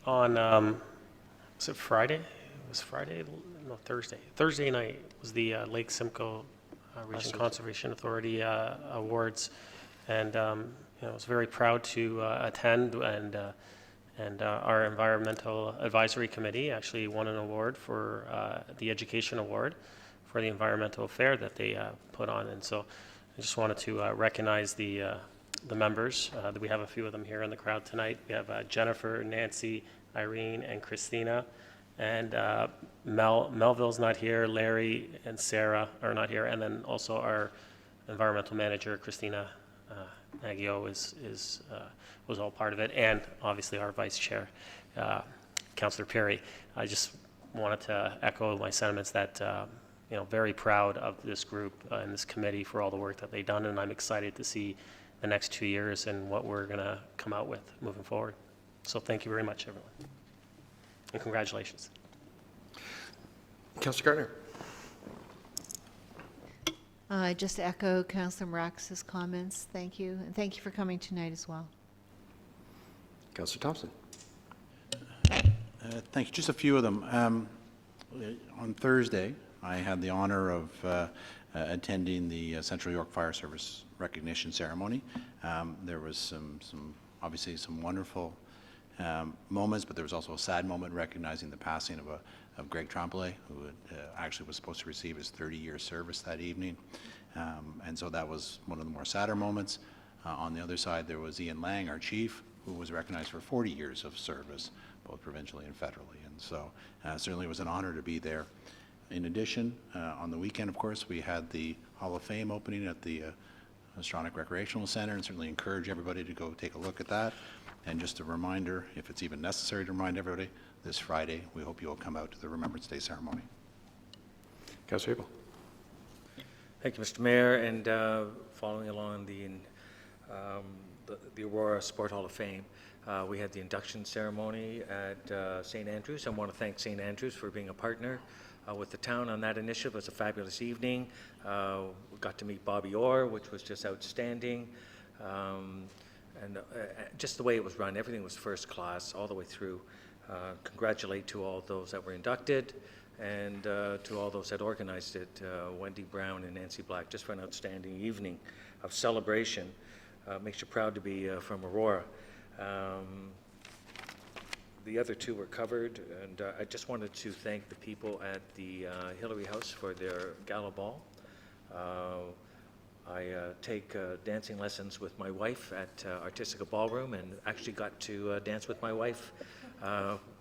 On, was it Friday? It was Friday? No, Thursday. Thursday night was the Lake Simcoe Region Conservation Authority Awards. And, I was very proud to attend, and our Environmental Advisory Committee actually won an award for the Education Award for the environmental affair that they put on. And so I just wanted to recognize the members. We have a few of them here in the crowd tonight. We have Jennifer, Nancy, Irene, and Christina. And Melville's not here. Larry and Sarah are not here. And then also our environmental manager, Christina Naggio, was all part of it. And obviously our vice chair, Councillor Perry. I just wanted to echo my sentiments that very proud of this group and this committee for all the work that they've done, and I'm excited to see the next 2 years and what we're going to come out with moving forward. So thank you very much, everyone. And congratulations. Councillor Gardner. Just echo Councillor Marax's comments. Thank you. And thank you for coming tonight as well. Councillor Thompson. Thank you. Just a few of them. On Thursday, I had the honor of attending the Central York Fire Service recognition ceremony. There was obviously some wonderful moments, but there was also a sad moment recognizing the passing of Greg Tremblay, who actually was supposed to receive his 30-year service that evening. And so that was one of the more sadder moments. On the other side, there was Ian Lang, our chief, who was recognized for 40 years of service, both provincially and federally. And so certainly it was an honor to be there. In addition, on the weekend, of course, we had the Hall of Fame opening at the Stronach Recreational Center, and certainly encourage everybody to go take a look at that. And just a reminder, if it's even necessary to remind everybody, this Friday, we hope you will come out to the Remembrance Day ceremony. Councillor Abel. Thank you, Mr. Mayor, and following along the Aurora Sport Hall of Fame, we had the induction ceremony at St. Andrews. I want to thank St. Andrews for being a partner with the town on that initiative. It was a fabulous evening. We got to meet Bobby Orr, which was just outstanding. And just the way it was run, everything was first class all the way through. Congratulate to all those that were inducted and to all those that organized it, Wendy Brown and Nancy Black, just for an outstanding evening of celebration. Makes you proud to be from Aurora. The other two were covered, and I just wanted to thank the people at the Hillary House for their gala ball. I take dancing lessons with my wife at Artistica Ballroom, and actually got to dance with my wife.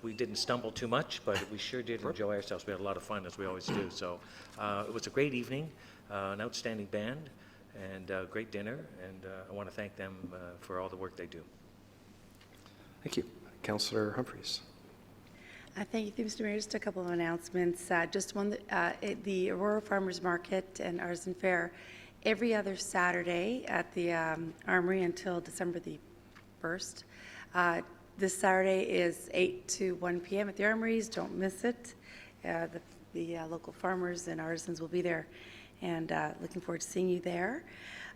We didn't stumble too much, but we sure did enjoy ourselves. We had a lot of fun, as we always do. So it was a great evening, an outstanding band, and a great dinner, and I want to thank them for all the work they do. Thank you. Councillor Humphreys. Thank you, Mr. Mayor. Just a couple of announcements. Just one, the Aurora Farmers Market and Artisan Fair, every other Saturday at the Armory until December the 1st. This Saturday is 8 to 1 p.m. at the Armories. Don't miss it. The local farmers and artisans will be there, and looking forward to seeing you there.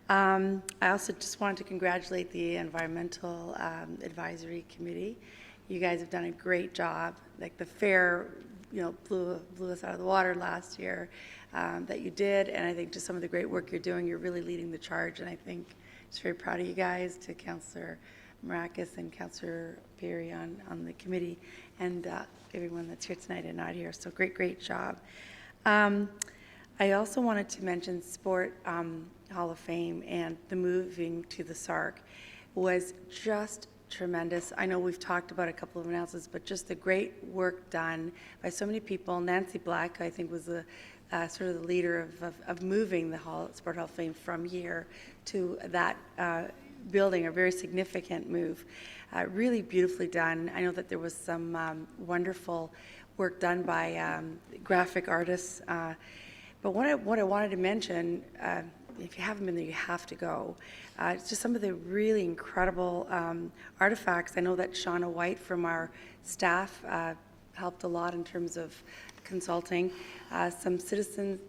I also just wanted to congratulate the Environmental Advisory Committee. You guys have done a great job. Like the fair, blew us out of the water last year that you did, and I think just some of the great work you're doing, you're really leading the charge, and I think just very proud of you guys, to Councillor Maracas and Councillor Perry on the committee, and everyone that's here tonight and not here. So great job. I also wanted to mention Sport Hall of Fame, and the moving to the SARC was just tremendous. I know we've talked about a couple of announcements, but just the great work done by so many people. Nancy Black, I think, was the sort of the leader of moving the Sport Hall of Fame from here to that building, a very significant move. Really beautifully done. I know that there was some wonderful work done by graphic artists. But what I wanted to mention, if you haven't been there, you have to go. It's just some of the really incredible artifacts. I know that Shauna White from our staff helped a lot in terms of consulting. Some citizen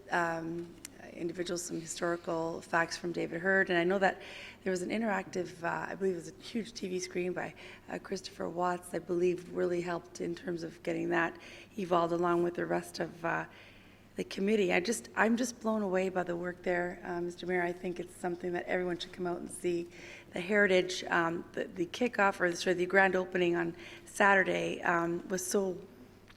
individuals, some historical facts from David Hurd, and I know that there was an interactive, I believe it was a huge TV screen by Christopher Watts, I believe really helped in terms of getting that evolved along with the rest of the committee. I'm just blown away by the work there, Mr. Mayor. I think it's something that everyone should come out and see. The heritage, the kickoff, or sorry, the grand opening on Saturday was so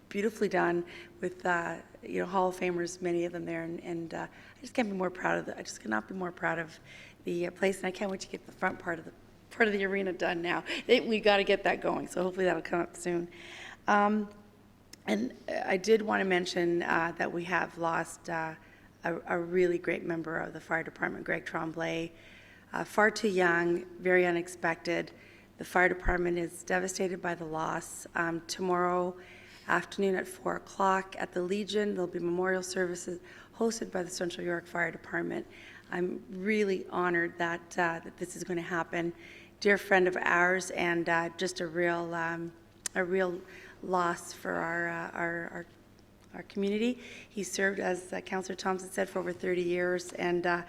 beautifully done with Hall of Famers, many of them there, and I just can't be more proud of I just cannot be more proud of the place, and I can't wait to get the front part of the arena done now. We got to get that going, so hopefully that'll come up soon. And I did want to mention that we have lost a really great member of the fire department, Greg Tremblay. Far too young, very unexpected. The fire department is devastated by the loss. Tomorrow afternoon at 4 o'clock at the Legion. There'll be memorial services hosted by the Central York Fire Department. I'm really honored that, that this is going to happen. Dear friend of ours, and just a real loss for our community. He served, as Councillor Thompson said, for over 30 years, and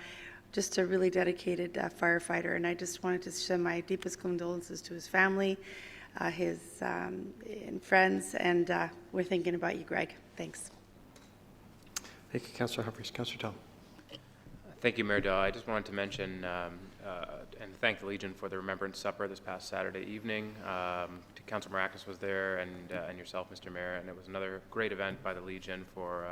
just a really dedicated firefighter. And I just wanted to send my deepest condolences to his family, his and friends, and we're thinking about you, Greg. Thanks. Thank you, Councillor Humphries. Councillor Tom. Thank you, Mayor Daw. I just wanted to mention and thank the Legion for the Remembrance Supper this past Saturday evening. Councillor Maracas was there, and yourself, Mr. Mayor, and it was another great event by the Legion for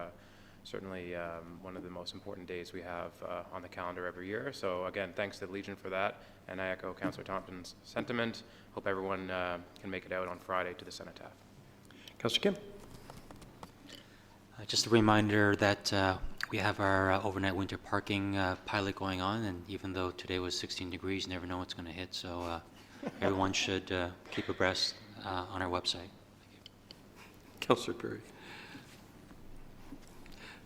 certainly one of the most important days we have on the calendar every year. So again, thanks to the Legion for that, and I echo Councillor Thompson's sentiment. Hope everyone can make it out on Friday to the cenotaph. Councillor Kim. Just a reminder that we have our overnight winter parking pilot going on, and even though today was 16 degrees, you never know what's going to hit, so everyone should keep abreast on our website. Councillor Perry.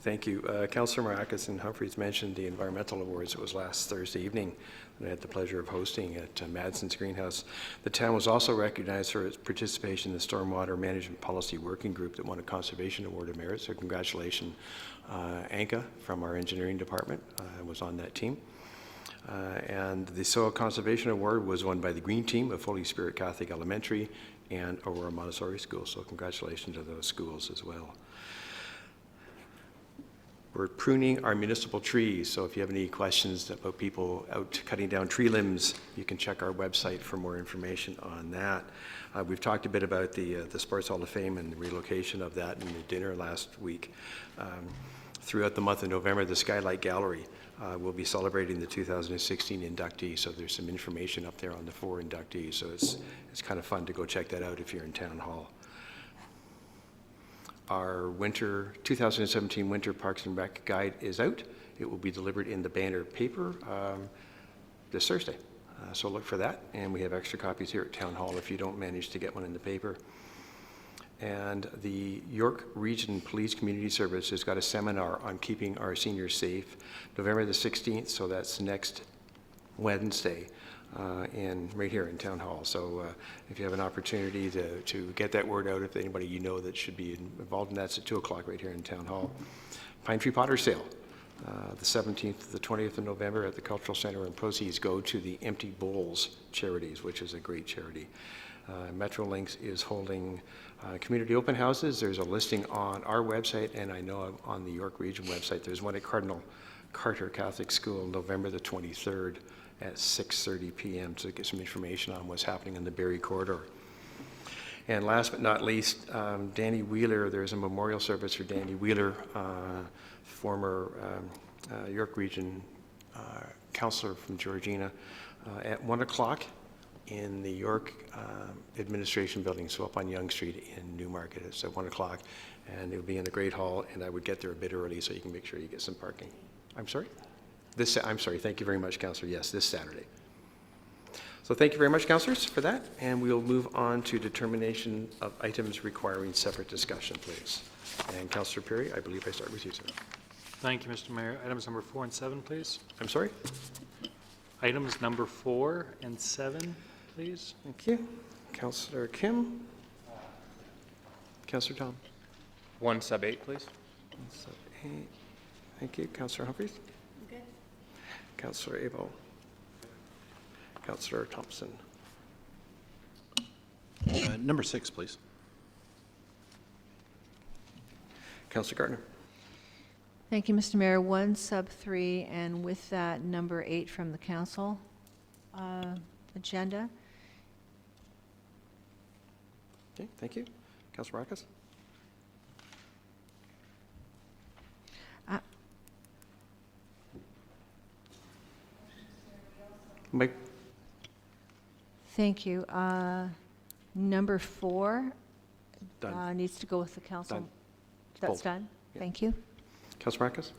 Thank you. Councillor Maracas and Humphries mentioned the environmental awards. It was last Thursday evening that I had the pleasure of hosting at Madsen's Greenhouse. The town was also recognized for its participation in the Stormwater Management Policy Working Group that won a Conservation Award of Merit. So congratulations, Anka from our engineering department was on that team. And the Soil Conservation Award was won by the Green Team of Holy Spirit Catholic Elementary and Aurora Montessori School. So congratulations to those schools as well. We're pruning our municipal trees, so if you have any questions about people out cutting down tree limbs, you can check our website for more information on that. We've talked a bit about the Sports Hall of Fame and the relocation of that in the dinner last week. Throughout the month of November, the Skylight Gallery will be celebrating the 2016 inductees, so there's some information up there on the 4 inductees, so it's kind of fun to go check that out if you're in Town Hall. Our 2017 Winter Parks and Rec Guide is out. It will be delivered in the Banner paper this Thursday. So look for that. And we have extra copies here at Town Hall if you don't manage to get one in the paper. And the York Region Police Community Service has got a seminar on keeping our seniors safe, November the 16th, so that's next Wednesday. Right here in Town Hall. So if you have an opportunity to get that word out, if anybody you know that should be involved in that, it's at 2 o'clock right here in Town Hall. Pine Tree Potter Sale, the 17th to the 20th of November at the Cultural Center, and proceeds go to the Empty Bowls Charities, which is a great charity. Metrolinx is holding community open houses. There's a listing on our website, and I know on the York Region website. There's one at Cardinal Carter Catholic School, November the 23rd. At 6:30 p.m. to get some information on what's happening in the Barrie Corridor. And last but not least, Danny Wheeler, there's a memorial service for Danny Wheeler, former York Region councillor from Georgina, at 1 o'clock in the York Administration Building, so up on Yonge Street in Newmarket. It's at 1 o'clock, and it'll be in the Great Hall, and I would get there a bit early so you can make sure you get some parking. I'm sorry? I'm sorry, thank you very much, Councillor. Yes, this Saturday. So thank you very much, Councillors, for that. And we'll move on to determination of items requiring separate discussion, please. And Councillor Perry, I believe I start with you, sir. Thank you, Mr. Mayor. Items number 4 and 7, please. I'm sorry? Items number 4 and 7, please. Thank you. Councillor Kim. Councillor Tom. 1 sub 8, please. 1 sub 8. Thank you. Councillor Humphries. Good. Councillor Abel. Councillor Thompson. Number 6, please. Councillor Gardner. Thank you, Mr. Mayor. 1 sub 3, and with that, number 8 from the council agenda. Okay, thank you. Councillor Maracas. Mike. Thank you. Number 4 Done. needs to go with the council. Done. That's Pulled. done? Yeah. Thank you. Councillor Marcus?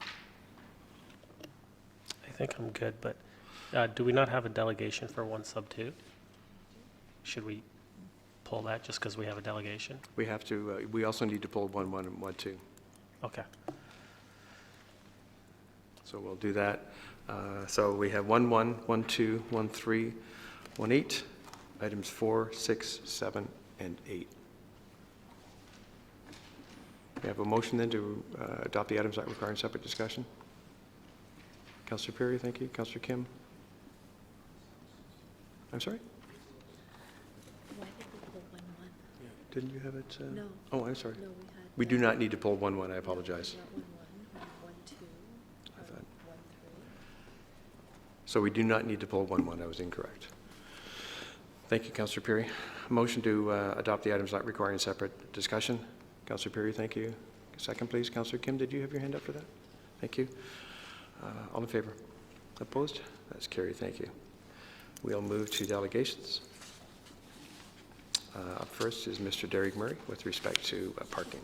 I think I'm good, but do we not have a delegation for 1 sub 2? Should we pull that just because we have a delegation? We have to, we also need to pull 1-1 and 1-2. Okay. So we'll do that. So we have 1-1, 1-2, 1-3, 1-8, items 4, 6, 7, and 8. We have a motion then to adopt the items not requiring separate discussion. Councillor Perry, thank you. Councillor Kim? I'm sorry? Why did we pull 1-1? Didn't you have it? No. Oh, I'm sorry. No, We do not need to pull 1-1, I apologize. Not 1-1, 1-2, I thought- 1-3. So we do not need to pull 1-1, I was incorrect. Thank you, Councillor Perry. Motion to adopt the items not requiring separate discussion. Councillor Perry, thank you. Second, please. Councillor Kim, did you have your hand up for that? Thank you. All in favor? Opposed? That's carried, thank you. We'll move to delegations. Up first is Mr. Derek Murray with respect to parking.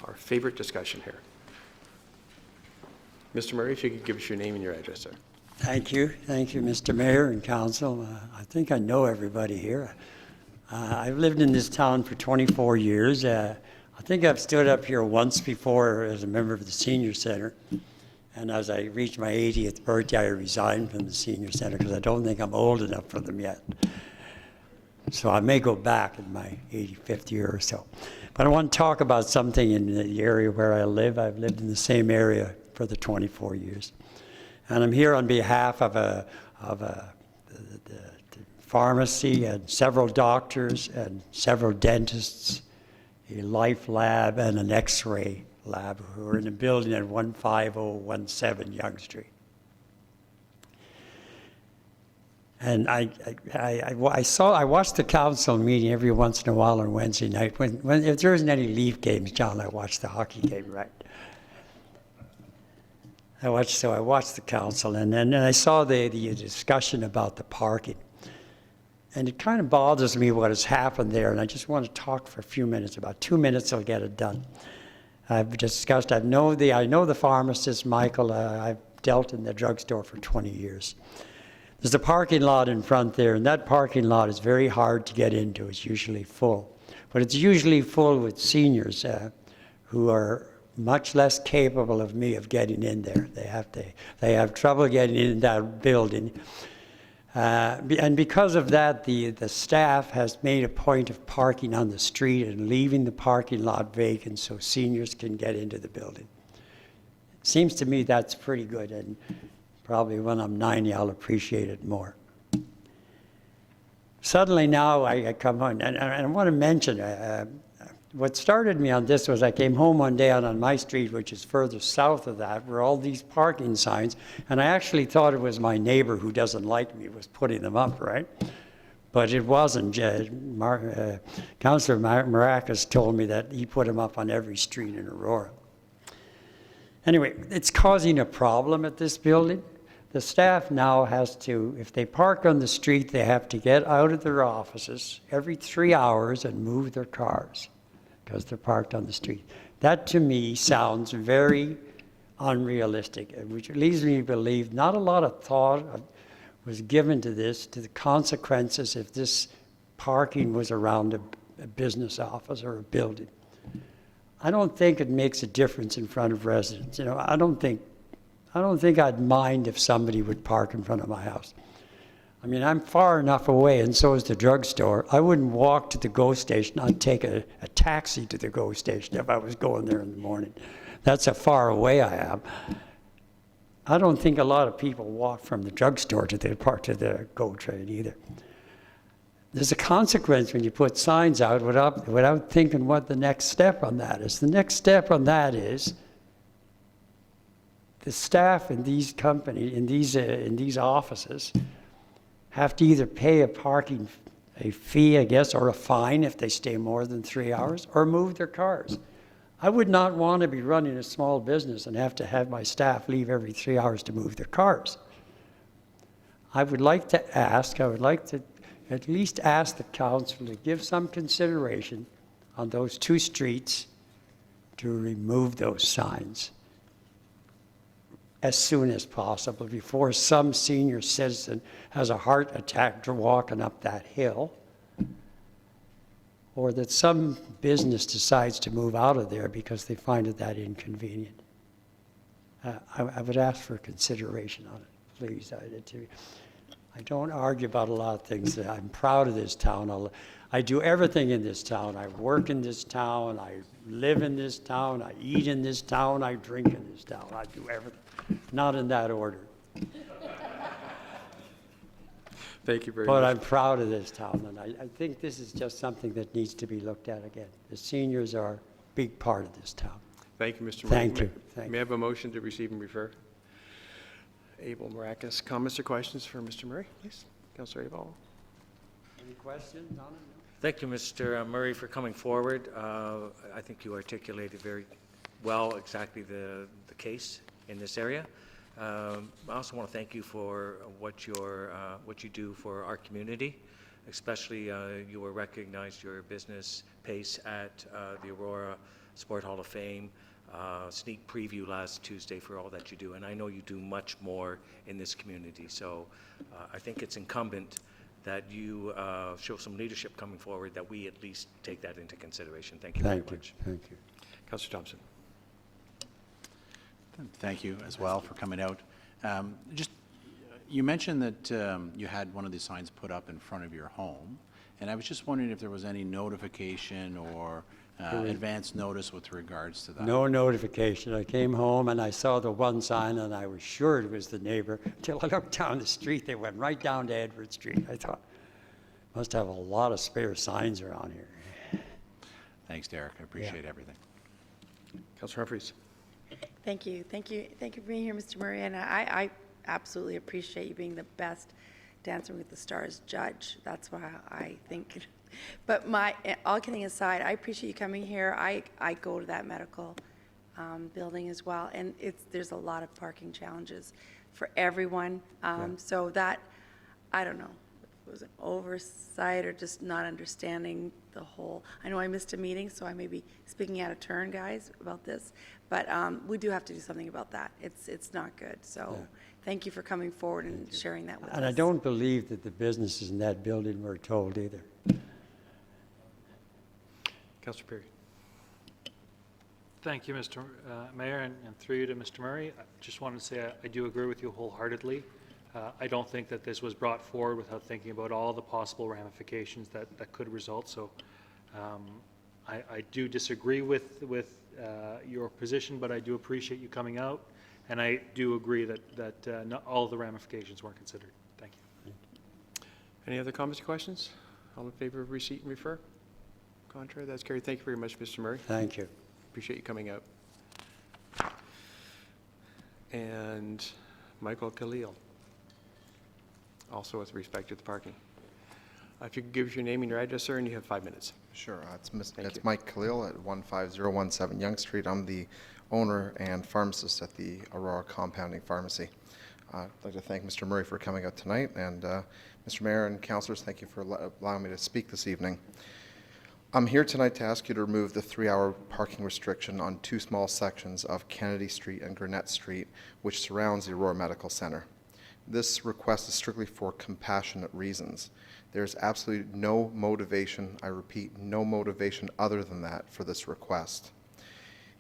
Our favorite discussion here. Mr. Murray, if you could give us your name and your address, sir. Thank you, Mr. Mayor and Council. I think I know everybody here. I've lived in this town for 24 years. I think I've stood up here once before as a member of the Senior Center. And as I reached my 80th birthday, I resigned from the Senior Center because I don't think I'm old enough for them yet. So I may go back in my 85th year or so. But I want to talk about something in the area where I live. I've lived in the same area for the 24 years. And I'm here on behalf of the pharmacy and several doctors and several dentists, a life lab and an x-ray lab who are in a building at 15017 Yonge Street. And I watched the council meeting every once in a while on Wednesday night. If there isn't any Leaf games, John, I watch the hockey game, right? I watched the council, and then I saw the discussion about the parking. And it kind of bothers me what has happened there, and I just want to talk for a few minutes. About 2 minutes, I'll get it done. I've discussed, I know the pharmacist, Michael. I've dealt in the drugstore for 20 years. There's a parking lot in front there, and that parking lot is very hard to get into. It's usually full. But it's usually full with seniors who are much less capable of me of getting in there. They have trouble getting in that building. And because of that, the staff has made a point of parking on the street and leaving the parking lot vacant so seniors can get into the building. It seems to me that's pretty good, and probably when I'm 90, I'll appreciate it more. Suddenly now I come on, and I want to mention, what started me on this was I came home one day on my street, which is further south of that, were all these parking signs, and I actually thought it was my neighbor who doesn't like me was putting them up, right? But it wasn't. Councillor Maracas told me that he put them up on every street in Aurora. Anyway, it's causing a problem at this building. The staff now has to, if they park on the street, they have to get out of their offices every 3 hours and move their cars, because they're parked on the street. That to me sounds very unrealistic, which leads me to believe not a lot of thought was given to this, to the consequences if this parking was around a business office or a building. I don't think it makes a difference in front of residents. You know, I don't think I'd mind if somebody would park in front of my house. I mean, I'm far enough away, and so is the drugstore. I wouldn't walk to the GO station. I'd take a taxi to the GO station if I was going there in the morning. That's how far away I am. I don't think a lot of people walk from the drugstore to the GO train either. There's a consequence when you put signs out without thinking what the next step on that is. The next step on that is the staff in these companies, in these offices, have to either pay a fee, I guess, or a fine if they stay more than 3 hours, or move their cars. I would not want to be running a small business and have to have my staff leave every 3 hours to move their cars. I would like to at least ask the council to give some consideration on those 2 streets to remove those signs as soon as possible before some senior citizen has a heart attack walking up that hill or that some business decides to move out of there because they find it that inconvenient. I would ask for consideration on it, please. I don't argue about a lot of things. I'm proud of this town. I do everything in this town. I work in this town. I live in this town. I eat in this town. I drink in this town. I do everything. Not in that order. Thank you very But much. I'm proud of this town, and I think this is just something that needs to be looked at again. The seniors are a big part of this town. Thank you, Mr. Murray. Thank you. May I have a motion to receive and refer? Abel Maracus, comments or questions for Mr. Murray, please? Councillor Abel. Any questions on it? Thank you, Mr. Murray, for coming forward. I think you articulated very well exactly the case in this area. I also want to thank you for what you do for our community, especially you were recognized your business pace at the Aurora Sport Hall of Fame. Sneak preview last Tuesday for all that you do, and I know you do much more in this community. So I think it's incumbent that you show some leadership coming forward, that we at least take that into consideration. Thank you very much. Thank you. Councillor Thompson. Thank you as well for coming out. You mentioned that you had one of these signs put up in front of your home, and I was just wondering if there was any notification or advance notice with regards to that. No notification. I came home and I saw the one sign and I was sure it was the neighbor until I looked down the street. They went right down to Edward Street. I thought, must have a lot of spare signs around here. Thanks, Derek. I appreciate everything. Councillor Humphreys. Thank you. Thank you. Thank you for being here, Mr. Murray. And I absolutely appreciate you being the best Dancing with the Stars judge. That's why I think. But all kidding aside, I appreciate you coming here. I go to that medical building as well, and there's a lot of parking challenges for everyone. So that, I don't know, if it was an oversight or just not understanding the whole. I know I missed a meeting, so I may be speaking out of turn, guys, about this. But we do have to do something about that. It's not good. So thank you for coming forward and sharing that with us. And I don't believe that the businesses in that building were told either. Councillor Perry. Thank you, Mr. Mayor, and through you to Mr. Murray. I just wanted to say I do agree with you wholeheartedly. I don't think that this was brought forward without thinking about all the possible ramifications that could result. So I do disagree with your position, but I do appreciate you coming out, and I do agree that not all the ramifications weren't considered. Thank you. Any other comments or questions? All in favor of receipt and refer? Contrary, that's carried. Thank you very much, Mr. Murray. Thank you. Appreciate you coming out. And Michael Khalil, also with respect to the parking. If you could give us your name and your address, sir, and you have 5 minutes. Sure. It's Mike Khalil at 15017 Yonge Street. I'm the owner and pharmacist at the Aurora Compounding Pharmacy. I'd like to thank Mr. Murray for coming out tonight, and Mr. Mayor and councillors, thank you for allowing me to speak this evening. I'm here tonight to ask you to remove the 3-hour parking restriction on 2 small sections of Kennedy Street and Gurnett Street, which surrounds the Aurora Medical Center. This request is strictly for compassionate reasons. There's absolutely no motivation, I repeat, no motivation other than that for this request.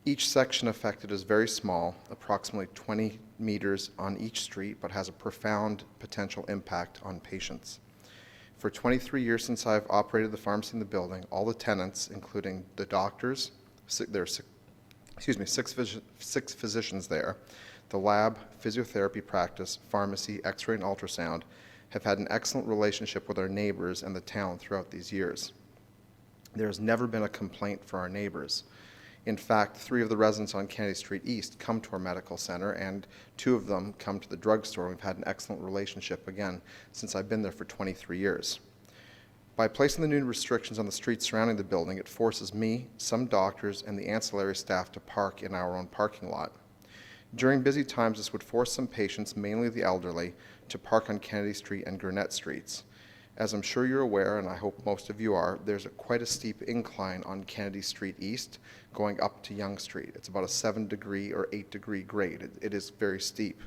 Each section affected is very small, approximately 20 meters on each street, but has a profound potential impact on patients. For 23 years since I've operated the pharmacy in the building, all the tenants, including the doctors, there are 6 physicians there, the lab, physiotherapy practice, pharmacy, x-ray and ultrasound, have had an excellent relationship with our neighbors and the town throughout these years. There has never been a complaint for our neighbors. In fact, 3 of the residents on Kennedy Street East come to our medical center, and 2 of them come to the drugstore. We've had an excellent relationship, again, since I've been there for 23 years. By placing the new restrictions on the streets surrounding the building, it forces me, some doctors, and the ancillary staff to park in our own parking lot. During busy times, this would force some patients, mainly the elderly, to park on Kennedy Street and Gurnett Streets. As I'm sure you're aware, and I hope most of you are, there's quite a steep incline on Kennedy Street East going up to Yonge Street. It's about a 7-degree or 8-degree grade. It is very steep.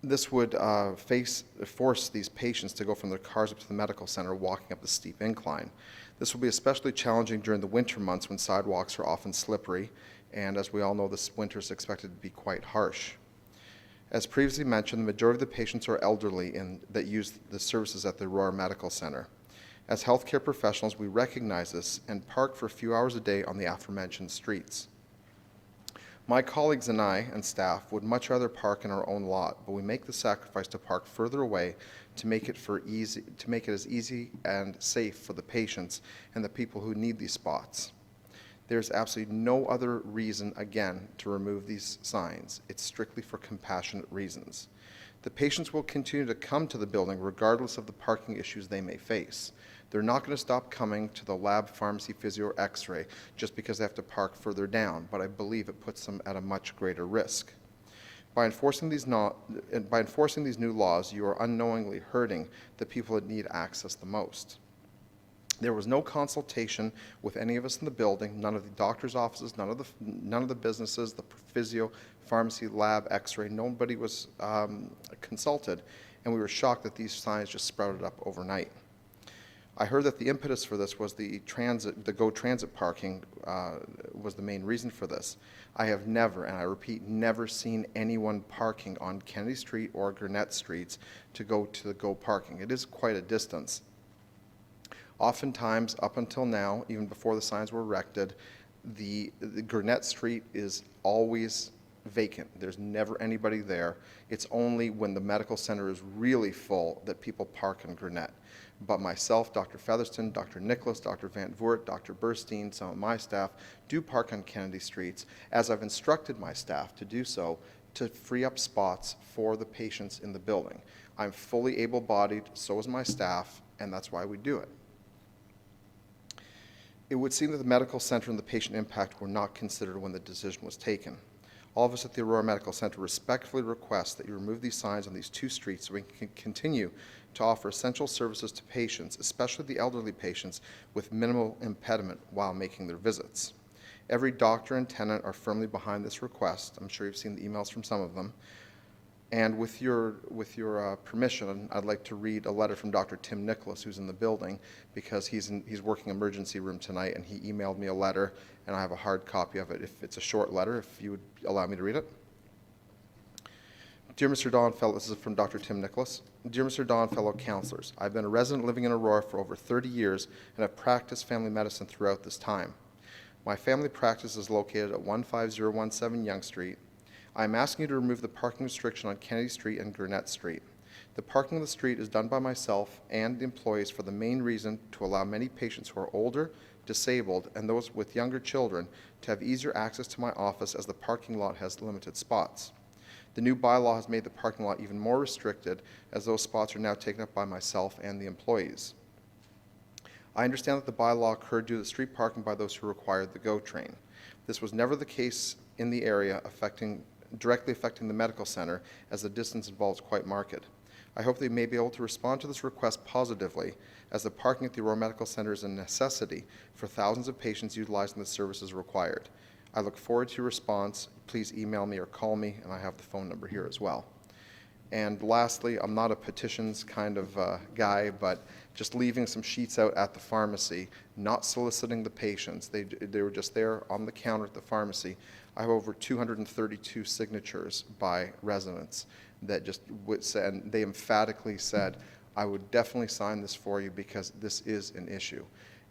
This would force these patients to go from their cars up to the medical center, walking up the steep incline. This will be especially challenging during the winter months when sidewalks are often slippery, and as we all know, this winter is expected to be quite harsh. As previously mentioned, the majority of the patients are elderly that use the services at the Aurora Medical Center. As healthcare professionals, we recognize this and park for a few hours a day on the aforementioned streets. My colleagues and I and staff would much rather park in our own lot, but we make the sacrifice to park further away to make it as easy and safe for the patients and the people who need these spots. There's absolutely no other reason, again, to remove these signs. It's strictly for compassionate reasons. The patients will continue to come to the building regardless of the parking issues they may face. They're not going to stop coming to the lab, pharmacy, physio, or x-ray just because they have to park further down, but I believe it puts them at a much greater risk. By enforcing these new laws, you are unknowingly hurting the people that need access the most. There was no consultation with any of us in the building, none of the doctor's offices, none of the businesses, the physio, pharmacy, lab, x-ray, nobody was consulted, and we were shocked that these signs just sprouted up overnight. I heard that the impetus for this was the GO Transit parking was the main reason for this. I have never, and I repeat, never seen anyone parking on Kennedy Street or Gurnett Streets to go to the GO parking. It is quite a distance. Oftentimes, up until now, even before the signs were erected, the Gurnett Street is always vacant. There's never anybody there. It's only when the medical center is really full that people park in Gurnett. But myself, Dr. Featherston, Dr. Nicholas, Dr. Van Voort, Dr. Burstein, some of my staff do park on Kennedy Streets, as I've instructed my staff to do so, to free up spots for the patients in the building. I'm fully able-bodied, so is my staff, and that's why we do it. It would seem that the medical center and the patient impact were not considered when the decision was taken. All of us at the Aurora Medical Center respectfully request that you remove these signs on these two streets so we can continue to offer essential services to patients, especially the elderly patients, with minimal impediment while making their visits. Every doctor and tenant are firmly behind this request. I'm sure you've seen the emails from some of them. And with your permission, I'd like to read a letter from Dr. Tim Nicholas, who's in the building, because he's working emergency room tonight, and he emailed me a letter, and I have a hard copy of it. If it's a short letter, if you would allow me to read it. Dear Mr. Don, this is from Dr. Tim Nicholas. Dear Mr. Don, fellow counselors, I've been a resident living in Aurora for over 30 years and have practiced family medicine throughout this time. My family practice is located at 15017 Yonge Street. I am asking you to remove the parking restriction on Kennedy Street and Gurnett Street. The parking of the street is done by myself and the employees for the main reason to allow many patients who are older, disabled, and those with younger children to have easier access to my office as the parking lot has limited spots. The new bylaw has made the parking lot even more restricted as those spots are now taken up by myself and the employees. I understand that the bylaw occurred due to street parking by those who required the GO train. This was never the case in the area directly affecting the medical center, as the distance involved is quite marked. I hope they may be able to respond to this request positively, as the parking at the Aurora Medical Center is a necessity for thousands of patients utilizing the services required. I look forward to your response. Please email me or call me, and I have the phone number here as well. And lastly, I'm not a petitions kind of guy, but just leaving some sheets out at the pharmacy, not soliciting the patients. They were just there on the counter at the pharmacy. I have over 232 signatures by residents that just would say, and they emphatically said, I would definitely sign this for you because this is an issue.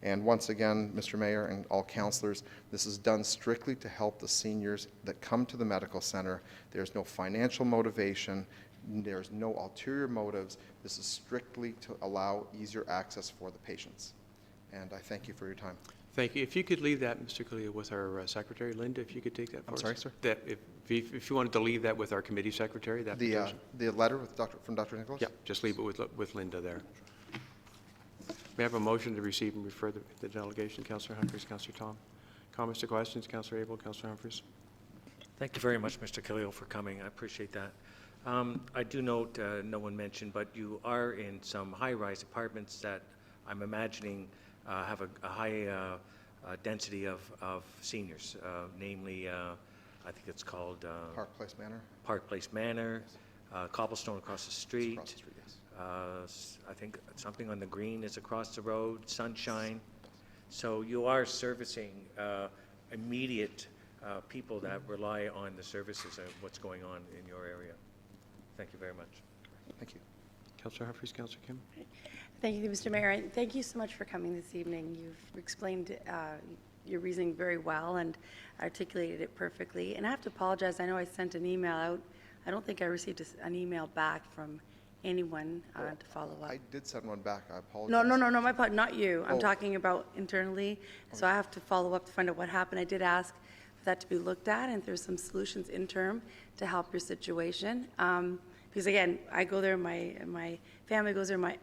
And once again, Mr. Mayor and all councillors, this is done strictly to help the seniors that come to the medical center. There's no financial motivation. There's no ulterior motives. This is strictly to allow easier access for the patients. And I thank you for your time. Thank you. If you could leave that, Mr. Khalil, with our secretary, Linda, if you could take that for us. I'm sorry, sir? That if you wanted to leave that with our committee secretary, that The letter with from Dr. Nicholas? Yeah, just leave it with Linda there. May I have a motion to receive and refer the delegation? Councillor Humphries, Councillor Tom. Comments or questions? Councillor Abel, Councillor Humphries. Thank you very much, Mr. Khalil, for coming. I appreciate that. I do note, no one mentioned, but you are in some high-rise apartments that I'm imagining have a high density of seniors, namely, I think it's called Park Place Manor. Park Place Manor, cobblestone across the street. Across the street, yes. I think something on the green is across the road, Sunshine. So you are servicing immediate people that rely on the services of what's going on in your area. Thank you very much. Thank you. Councillor Humphries, Councillor Kim? Thank you, Mr. Mayor, and thank you so much for coming this evening. You've explained your reasoning very well and articulated it perfectly. And I have to apologize, I know I sent an email out. I don't think I received an email back from anyone to follow up. I did send one back. I apologize. No, my part, not you. I'm Oh. talking about internally. So I have to follow up to find out what happened. I did ask for that to be looked at, and if there's some solutions interim to help your situation. Because again, I go there, my family goes there, my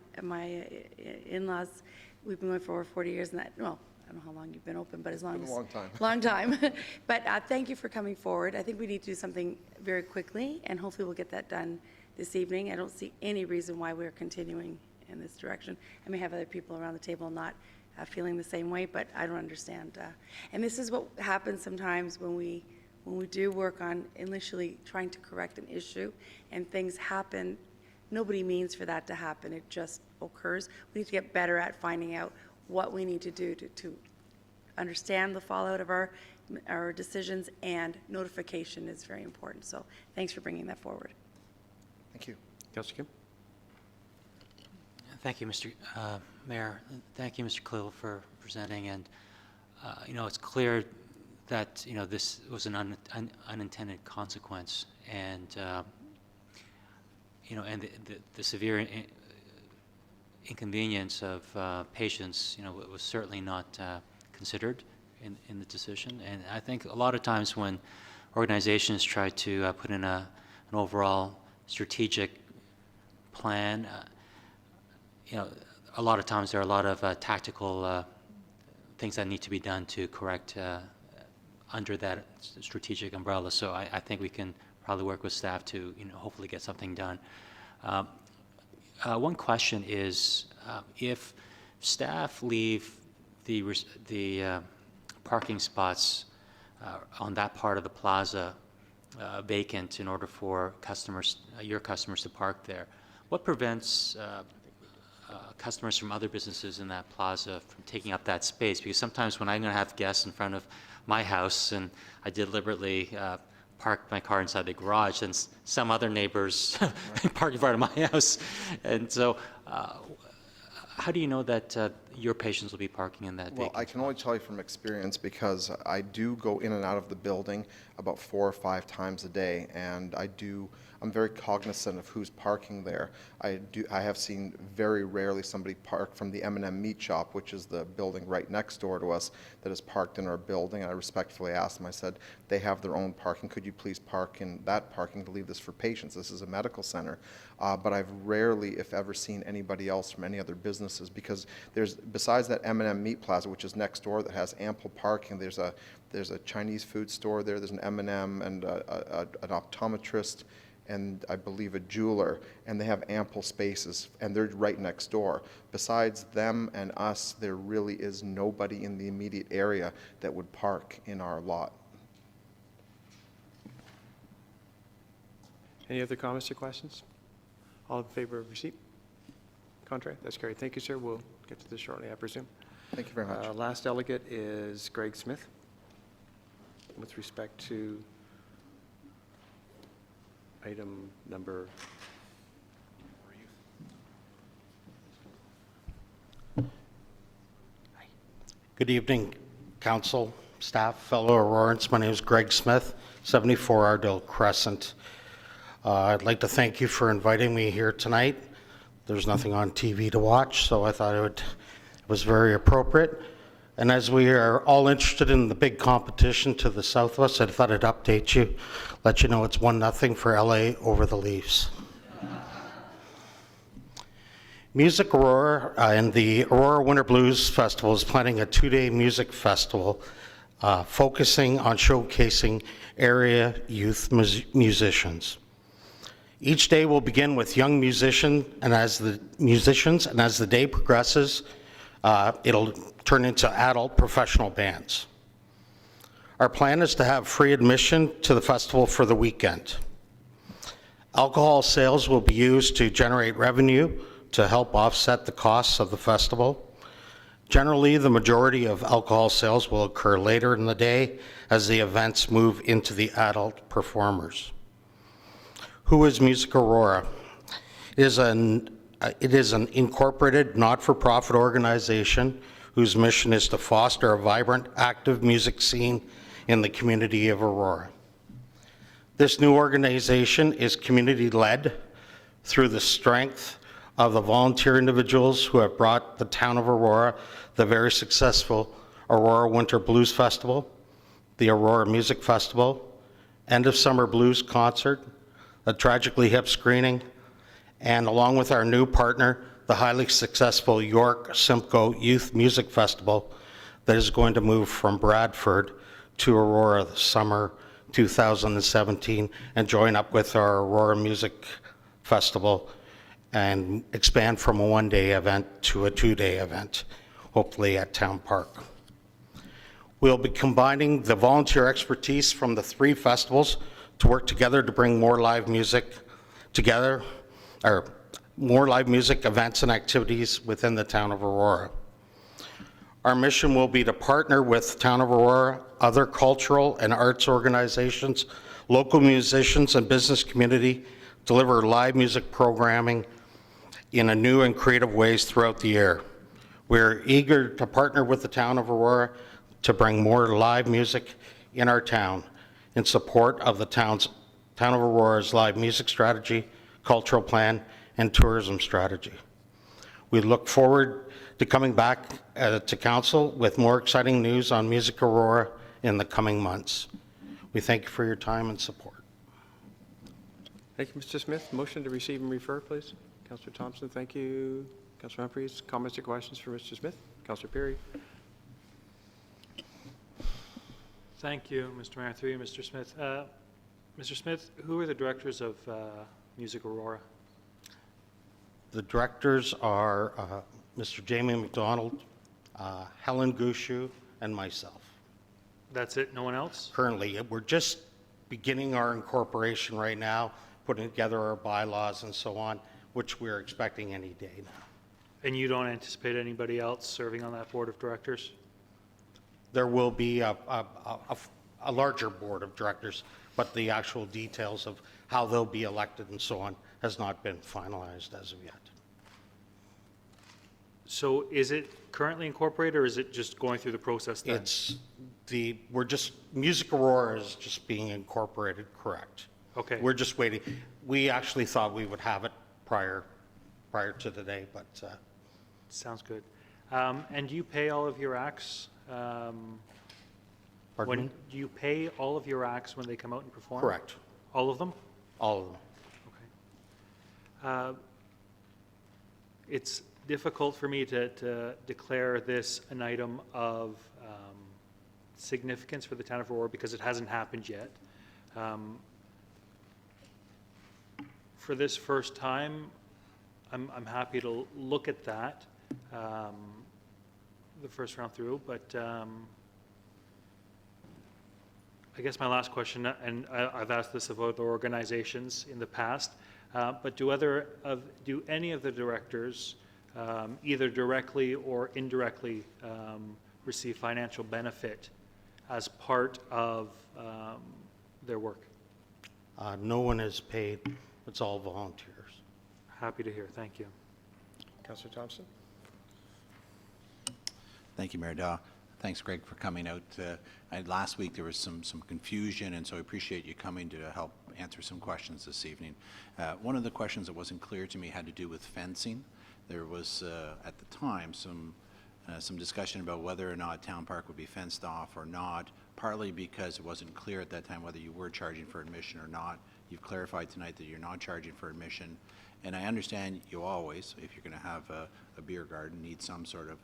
in-laws, we've been going for over 40 years, and well, I don't know how long you've been open, but as long as... It's been a long time. Long time. But thank you for coming forward. I think we need to do something very quickly, and hopefully we'll get that done this evening. I don't see any reason why we're continuing in this direction. I may have other people around the table not feeling the same way, but I don't understand. And this is what happens sometimes when we do work on initially trying to correct an issue and things happen. Nobody means for that to happen. It just occurs. We need to get better at finding out what we need to do to understand the fallout of our decisions, and notification is very important. So thanks for bringing that forward. Thank you. Councillor Kim? Thank you, Mr. Mayor. Thank you, Mr. Cleel, for presenting. And, it's clear that, this was an unintended consequence. And, and the severe inconvenience of patients, was certainly not considered in the decision. And I think a lot of times when organizations try to put in an overall strategic plan, a lot of times there are a lot of tactical things that need to be done to correct under that strategic umbrella. So I think we can probably work with staff to, hopefully get something done. One question is, if staff leave the parking spots on that part of the plaza vacant in order for customers, your customers, to park there, what prevents customers from other businesses in that plaza from taking up that space? Because sometimes when I'm going to have guests in front of my house and I deliberately park my car inside the garage, and some other neighbors park in front of my house. And so how do you know that your patients will be parking in that Well, vacant I can only tell you from experience, because I do go in and out of the building about 4 or 5 times a day, and I'm very cognizant of who's parking there. I have seen very rarely somebody park from the M&M Meat Shop, which is the building right next door to us, that is parked in our building. And I respectfully asked them, I said, they have their own parking. Could you please park in that parking to leave this for patients? This is a medical center. But I've rarely, if ever, seen anybody else from any other businesses, because besides that M&M Meat Plaza, which is next door, that has ample parking, there's a Chinese food store there, there's an M&M and an optometrist, and I believe a jeweler, and they have ample spaces, and they're right next door. Besides them and us, there really is nobody in the immediate area that would park in our lot. Any other comments or questions? All in favor of receipt? Contrary? That's carried. Thank you, sir. We'll get to this shortly, I presume. Thank you very much. Last delegate is Greg Smith, with respect to item number... Good evening, council, staff, fellow Aurorans. My name is Greg Smith, 74 Ardell Crescent. I'd like to thank you for inviting me here tonight. There's nothing on TV to watch, so I thought it was very appropriate. And as we are all interested in the big competition to the south of us, I thought I'd update you, let you know it's 1-0 for LA over the Leafs. Music Aurora and the Aurora Winter Blues Festival is planning a 2-day music festival focusing on showcasing area youth musicians. Each day will begin with young musicians, and as the day progresses, it'll turn into adult professional bands. Our plan is to have free admission to the festival for the weekend. Alcohol sales will be used to generate revenue to help offset the costs of the festival. Generally, the majority of alcohol sales will occur later in the day as the events move into the adult performers. Who is Music Aurora? It is an incorporated, not-for-profit organization whose mission is to foster a vibrant, active music scene in the community of Aurora. This new organization is community-led through the strength of the volunteer individuals who have brought the town of Aurora the very successful Aurora Winter Blues Festival, the Aurora Music Festival, End of Summer Blues Concert, a Tragically Hip screening, and along with our new partner, the highly successful York Simcoe Youth Music Festival that is going to move from Bradford to Aurora this summer 2017 and join up with our Aurora Music Festival and expand from a one-day event to a two-day event, hopefully at Town Park. We'll be combining the volunteer expertise from the three festivals to work together to bring more live music together, or more live music events and activities within the town of Aurora. Our mission will be to partner with Town of Aurora, other cultural and arts organizations, local musicians and business community, deliver live music programming in a new and creative ways throughout the year. We're eager to partner with the Town of Aurora to bring more live music in our town in support of the Town of Aurora's live music strategy, cultural plan, and tourism strategy. We look forward to coming back to Council with more exciting news on Music Aurora in the coming months. We thank you for your time and support. Thank you, Mr. Smith. Motion to receive and refer, please. Councillor Thompson, thank you. Councillor Humphreys, comments or questions for Mr. Smith? Councillor Perry. Thank you, Mr. Mayor. Through you, Mr. Smith. Mr. Smith, who are the directors of Music Aurora? The directors are Mr. Jamie McDonald, Helen Gushu, and myself. That's it? No one else? Currently, we're just beginning our incorporation right now, putting together our bylaws and so on, which we're expecting any day now. And you don't anticipate anybody else serving on that board of directors? There will be a larger board of directors, but the actual details of how they'll be elected and so on has not been finalized as of yet. So is it currently incorporated, or is it just going through the process then? Music Aurora is just being incorporated, correct. Okay. We're just waiting. We actually thought we would have it prior to today, but. Sounds good. And do you pay all of your acts? Pardon me? Do you pay all of your acts when they come out and perform? Correct. All of them? All of them. Okay. It's difficult for me to declare this an item of significance for the town of Aurora because it hasn't happened yet. For this first time, I'm happy to look at that the first round through, but I guess my last question, and I've asked this of other organizations in the past, but do any of the directors, either directly or indirectly, receive financial benefit as part of their work? No one is paid. It's all volunteers. Happy to hear. Thank you. Councillor Thompson. Thank you, Mayor Daw. Thanks, Greg, for coming out. Last week there was some confusion, and so I appreciate you coming to help answer some questions this evening. One of the questions that wasn't clear to me had to do with fencing. There was, at the time, some discussion about whether or not Town Park would be fenced off or not, partly because it wasn't clear at that time whether you were charging for admission or not. You've clarified tonight that you're not charging for admission, and I understand you always, if you're going to have a beer garden, need some sort of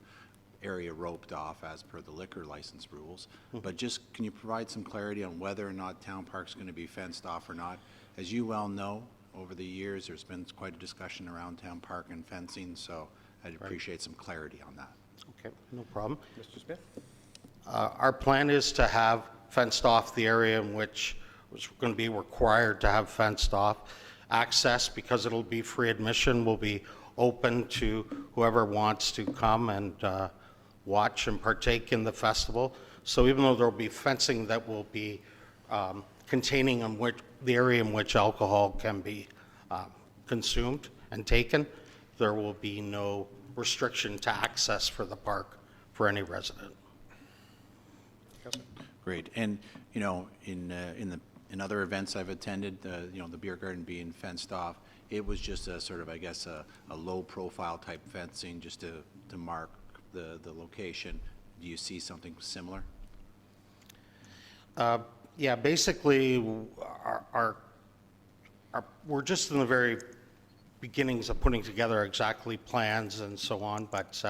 area roped off as per the liquor license rules. But just, can you provide some clarity on whether or not Town Park's going to be fenced off or not? As you well know, over the years, there's been quite a discussion around Town Park and fencing, so I'd appreciate some clarity on that. Okay, no problem. Mr. Smith. Our plan is to have fenced off the area in which was going to be required to have fenced off. access, because it'll be free admission, will be open to whoever wants to come and watch and partake in the festival. So even though there will be fencing that will be containing the area in which alcohol can be consumed and taken, there will be no restriction to access for the park for any resident. Great. And, you know, in other events I've attended, you know, the beer garden being fenced off, it was just a sort of, I guess, a low-profile type fencing just to mark the location. Do you see something similar? Yeah, basically, we're just in the very beginnings of putting together exactly plans and so on, but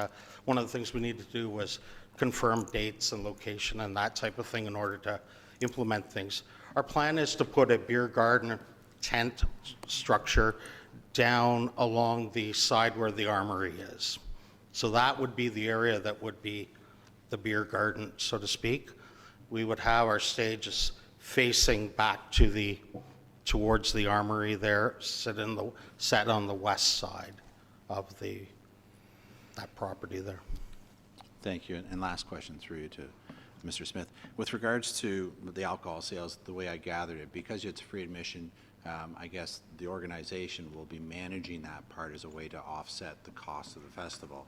one of the things we needed to do was confirm dates and location and that type of thing in order to implement things. Our plan is to put a beer garden tent structure down along the side where the armory is. So that would be the area that would be the beer garden, so to speak. We would have our stages facing back to towards the armory there, set on the west side of that property there. Thank you. And last question through you to Mr. Smith. With regards to the alcohol sales, the way I gathered it, because it's free admission, I guess the organization will be managing that part as a way to offset the cost of the festival.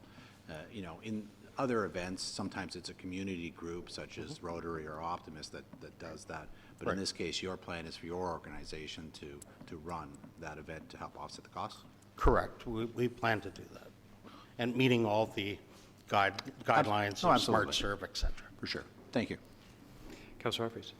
You know, in other events, sometimes it's a community group such as Rotary or Optimist that does that. But in this case, your plan is for your organization to run that event to help offset the costs? Correct. We plan to do that. And meeting all the guidelines of Smart Serve, et cetera. For sure. Thank you. Councillor Humphries.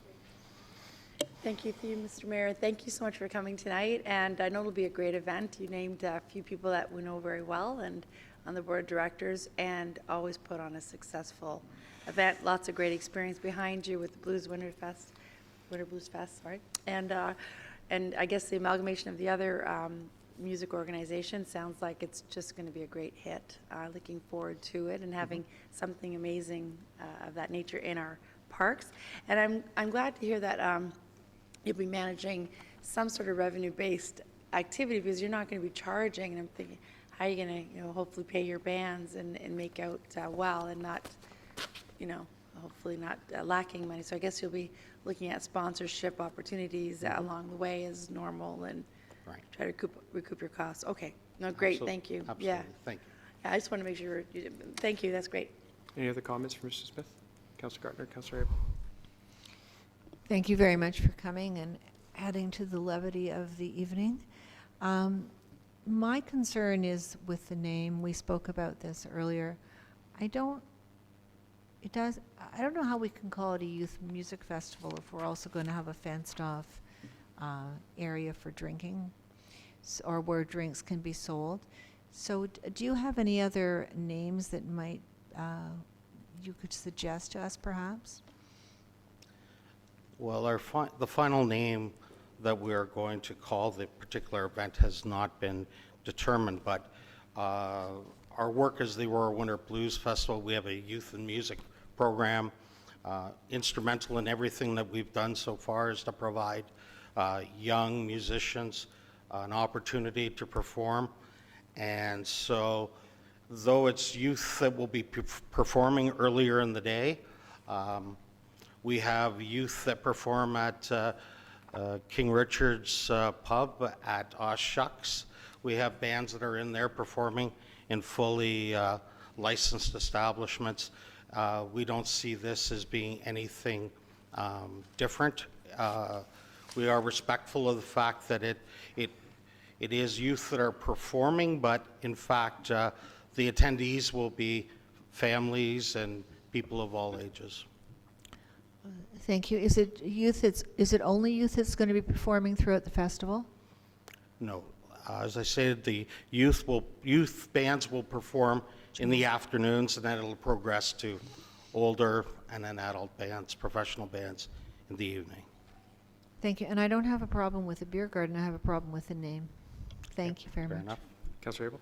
Thank you, Mr. Mayor. Thank you so much for coming tonight. And I know it'll be a great event. You named a few people that we know very well and on the board of directors, and always put on a successful event. Lots of great experience behind you with the Winter Blues Fest, sorry. And I guess the amalgamation of the other music organizations sounds like it's just going to be a great hit. Looking forward to it and having something amazing of that nature in our parks. And I'm glad to hear that you'll be managing some sort of revenue-based activity, because you're not going to be charging. And I'm thinking, how are you going to, hopefully pay your bands and make out well and not, hopefully not lacking money. So I guess you'll be looking at sponsorship opportunities along the way as normal and try to recoup your costs. Okay. No, great. Absolutely. Thank you. Absolutely. Yeah. Thank you. Yeah, I just want to make sure. Thank you. That's great. Any other comments from Mr. Smith? Councillor Gardner, Councillor Abel. Thank you very much for coming and adding to the levity of the evening. My concern is with the name. We spoke about this earlier. I don't know how we can call it a youth music festival if we're also going to have a fenced off area for drinking or where drinks can be sold. So do you have any other names that might you could suggest to us perhaps? Well, the final name that we are going to call the particular event has not been determined, but our work is the Aurora Winter Blues Festival. We have a youth and music program. Instrumental in everything that we've done so far is to provide young musicians an opportunity to perform. And so, though it's youth that will be performing earlier in the day, we have youth that perform at King Richard's pub at Shucks. We have bands that are in there performing in fully licensed establishments. We don't see this as being anything different. We are respectful of the fact that it is youth that are performing, but in fact, the attendees will be families and people of all ages. Thank you. Is it youth? Is it only youth that's going to be performing throughout the festival? No. As I said, the youth bands will perform in the afternoons, and then it'll progress to older and then adult bands, professional bands in the evening. Thank you. And I don't have a problem with the beer garden. I have a problem with the name. Thank you very much. Fair enough. Councillor Abel.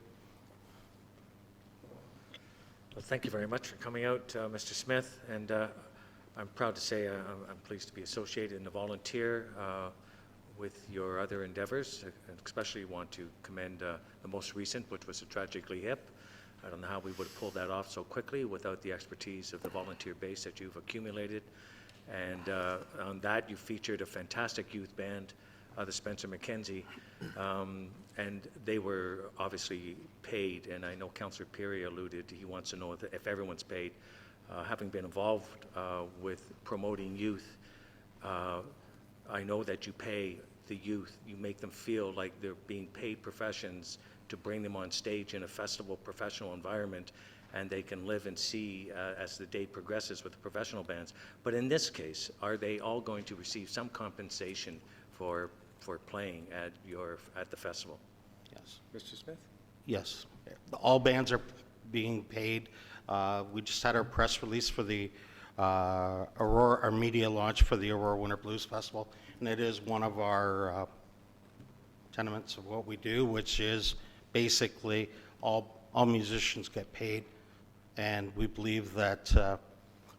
Well, thank you very much for coming out, Mr. Smith, and I'm proud to say I'm pleased to be associated and a volunteer with your other endeavors, and especially want to commend the most recent, which was a Tragically Hip. I don't know how we would have pulled that off so quickly without the expertise of the volunteer base that you've accumulated. And on that, you featured a fantastic youth band, the Spencer McKenzie, and they were obviously paid. And I know Councillor Perry alluded, he wants to know if everyone's paid. Having been involved with promoting youth, I know that you pay the youth. You make them feel like they're being paid professions to bring them on stage in a festival professional environment, and they can live and see as the day progresses with the professional bands. But in this case, are they all going to receive some compensation for playing at the festival? Yes. Mr. Smith? Yes. All bands are being paid. We just had our press release for the Aurora, our media launch for the Aurora Winter Blues Festival, and it is one of our tenements of what we do, which is basically all musicians get paid, and we believe that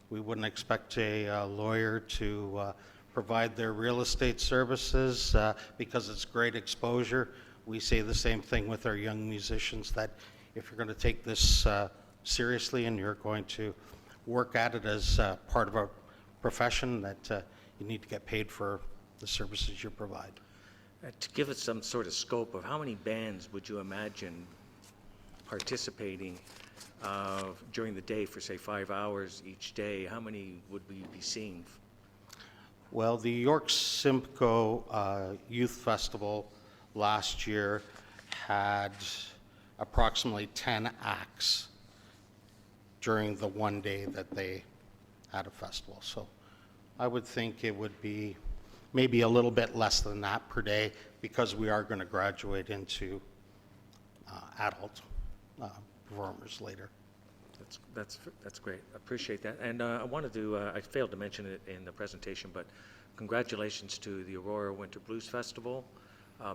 we wouldn't expect a lawyer to provide their real estate services because it's great exposure. We say the same thing with our young musicians, that if you're going to take this seriously and you're going to work at it as part of a profession, that you need to get paid for the services you provide. To give it some sort of scope of how many bands would you imagine participating during the day for, say, 5 hours each day? How many would we be seeing? Well, the York Simcoe Youth Festival last year had approximately 10 acts during the one day that they had a festival. So I would think it would be maybe a little bit less than that per day, because we are going to graduate into adult performers later. That's great. I appreciate that. And I wanted to, I failed to mention it in the presentation, but congratulations to the Aurora Winter Blues Festival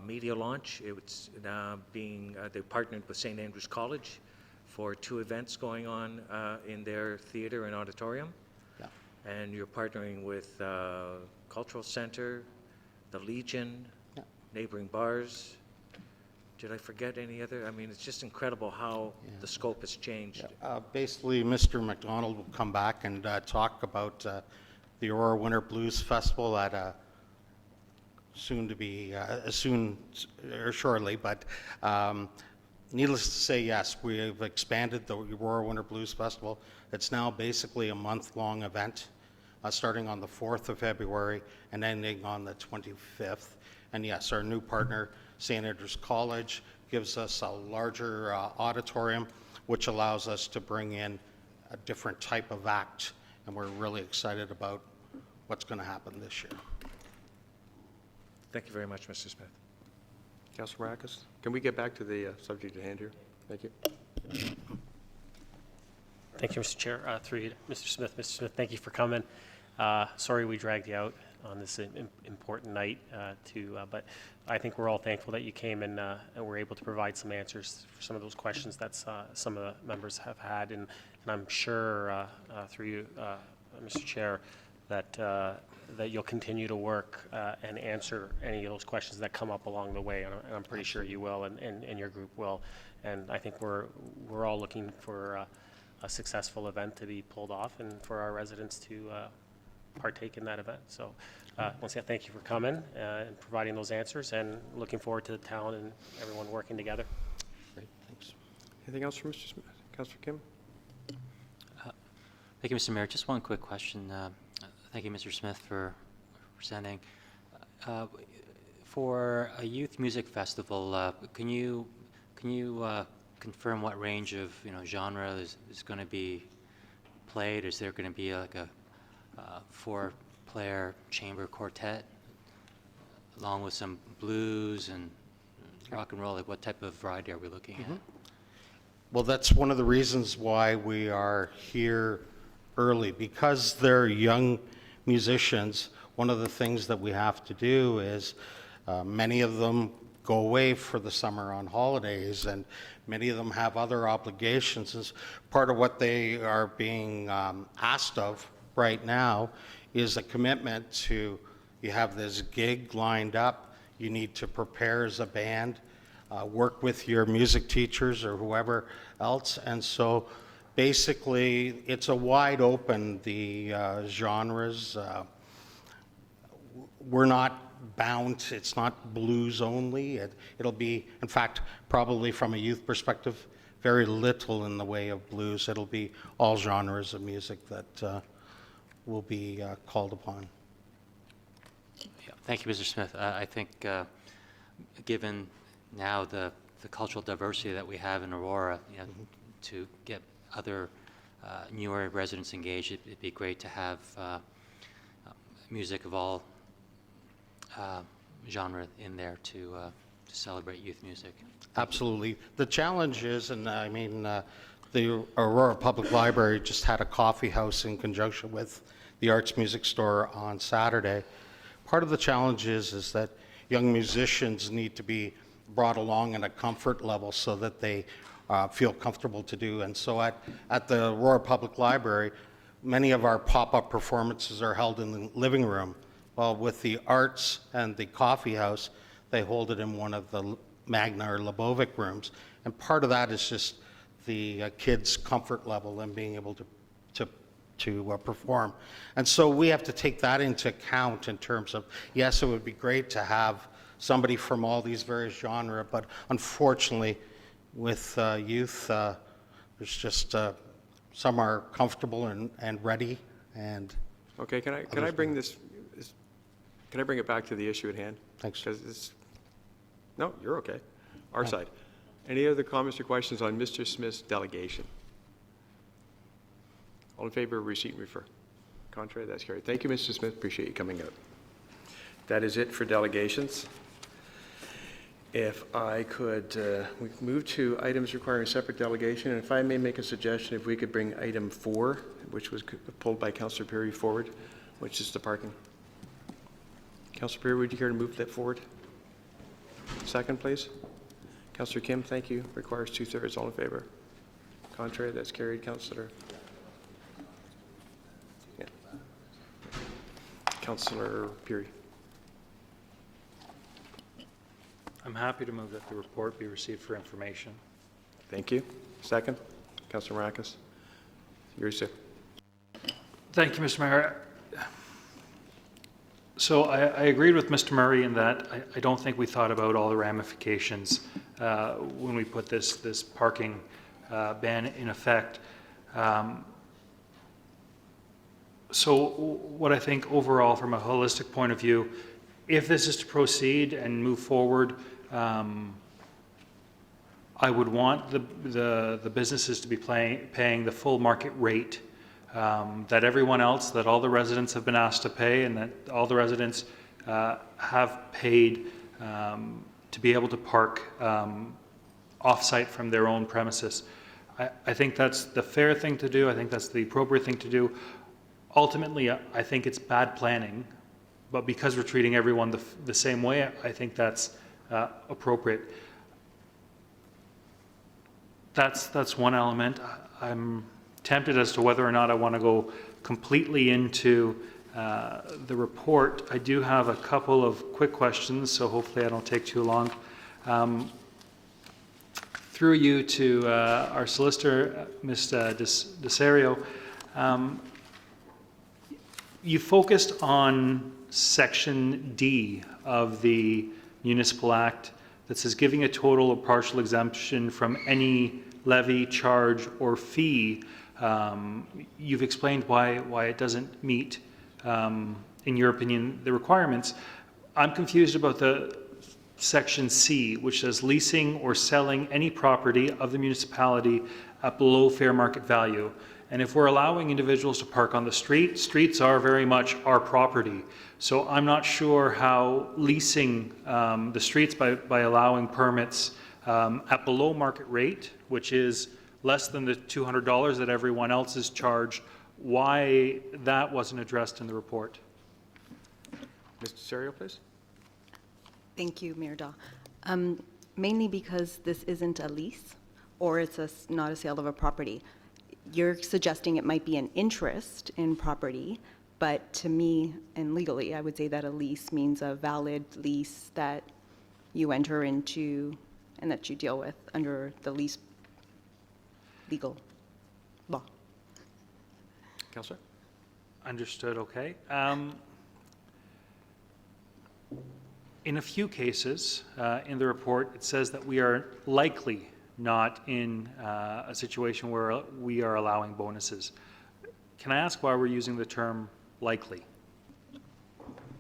media launch. It's they partnered with St. Andrews College for 2 events going on in their theater and auditorium. Yeah. And you're partnering with Cultural Center, the Legion, Yeah. neighboring bars. Did I forget any other? I mean, it's just incredible how the scope has changed. Basically, Mr. McDonald will come back and talk about the Aurora Winter Blues Festival at a soon to be, soon or shortly, but needless to say, yes, we have expanded the Aurora Winter Blues Festival. It's now basically a month-long event, starting on the 4th of February and ending on the 25th. And yes, our new partner, St. Andrews College, gives us a larger auditorium, which allows us to bring in a different type of act, and we're really excited about what's going to happen this year. Thank you very much, Mr. Smith. Councilor Maracus, can we get back to the subject at hand here? Thank you. Thank you, Mr. Chair. Through you, Mr. Smith. Mr. Smith, thank you for coming. Sorry we dragged you out on this important night, but I think we're all thankful that you came and were able to provide some answers for some of those questions that some of the members have had. And I'm sure, through you, Mr. Chair, that you'll continue to work and answer any of those questions that come up along the way, and I'm pretty sure you will, and your group will. And I think we're all looking for a successful event to be pulled off, and for our residents to partake in that event. So once again, thank you for coming and providing those answers, and looking forward to the town and everyone working together. Great, thanks. Anything else for Mr. Smith? Councilor Kim? Thank you, Mr. Mayor. Just one quick question. Thank you, Mr. Smith, for presenting. For a youth music festival, can you confirm what range of genre is going to be played? Is there going to be like a 4-player chamber quartet along with some blues and rock and roll? Like, what type of variety are we looking at? Well, that's one of the reasons why we are here early, because they're young musicians. One of the things that we have to do is many of them go away for the summer on holidays, and many of them have other obligations. As part of what they are being asked of right now is a commitment to, you have this gig lined up, you need to prepare as a band, work with your music teachers or whoever else. And so basically, it's a wide open, the genres. We're not bound, it's not blues only. It'll be, in fact, probably from a youth perspective, very little in the way of blues. It'll be all genres of music that will be called upon. Yeah, thank you, Mr. Smith. I think given now the cultural diversity that we have in Aurora, you know, to get other newer residents engaged, it'd be great to have music of all genre in there to celebrate youth music. Absolutely. The challenge is, and I mean, the Aurora Public Library just had a coffee house in conjunction with the Arts Music Store on Saturday. Part of the challenge is that young musicians need to be brought along in a comfort level so that they feel comfortable to do. And so at the Aurora Public Library, many of our pop-up performances are held in the living room. Well, with the arts and the coffee house, they hold it in one of the Magna or Lebovic rooms. And part of that is just the kids' comfort level and being able to perform. And so we have to take that into account in terms of, yes, it would be great to have somebody from all these various genres, but unfortunately with youth, there's just some are comfortable and ready. And Okay, can I bring this, can I bring it back to the issue at hand? Thanks. Because no, you're okay. Our side. Any other comments or questions on Mr. Smith's delegation? All in favor of receipt and refer? Contrary, that's carried. Thank you, Mr. Smith. Appreciate you coming out. That is it for delegations. If I could, we move to items requiring separate delegation, and if I may make a suggestion, if we could bring item 4, which was pulled by Councillor Perry, forward, which is the parking. Councillor Perry, would you care to move that forward? Second, please. Councillor Kim, thank you. Requires 2/3. All in favor? Contrary, that's carried. Councillor. Yeah. Councillor Perry. I'm happy to move that the report be received for information. Thank you. Second, Councillor Maracus. Yours, sir. Thank you, Mr. Mayor. So I agreed with Mr. Murray in that I don't think we thought about all the ramifications when we put this parking ban in effect. So what I think overall, from a holistic point of view, if this is to proceed and move forward, I would want the businesses to be paying the full market rate that everyone else, that all the residents have been asked to pay, and that all the residents have paid to be able to park off-site from their own premises. I think that's the fair thing to do. I think that's the appropriate thing to do. Ultimately, I think it's bad planning, but because we're treating everyone the same way, I think that's appropriate. That's one element. I'm tempted as to whether or not I want to go completely into the report. I do have a couple of quick questions, so hopefully I don't take too long. Through you to our solicitor, Ms. Desario, you focused on Section D of the Municipal Act that says giving a total or partial exemption from any levy, charge, or fee. You've explained why it doesn't meet, in your opinion, the requirements. I'm confused about the Section C, which says leasing or selling any property of the municipality at below fair market value. And if we're allowing individuals to park on the street, streets are very much our property. So I'm not sure how leasing the streets by allowing permits at below market rate, which is less than the $200 that everyone else is charged, why that wasn't addressed in the report. Mr. Serio, please. Thank you, Mayor Dahl. Mainly because this isn't a lease or it's not a sale of a property. You're suggesting it might be an interest in property, But to me, and legally, I would say that a lease means a valid lease that you enter into and that you deal with under the lease legal law. Councillor? Understood, okay. In a few cases in the report, it says that we are likely not in a situation where we are allowing bonuses. Can I ask why we're using the term likely?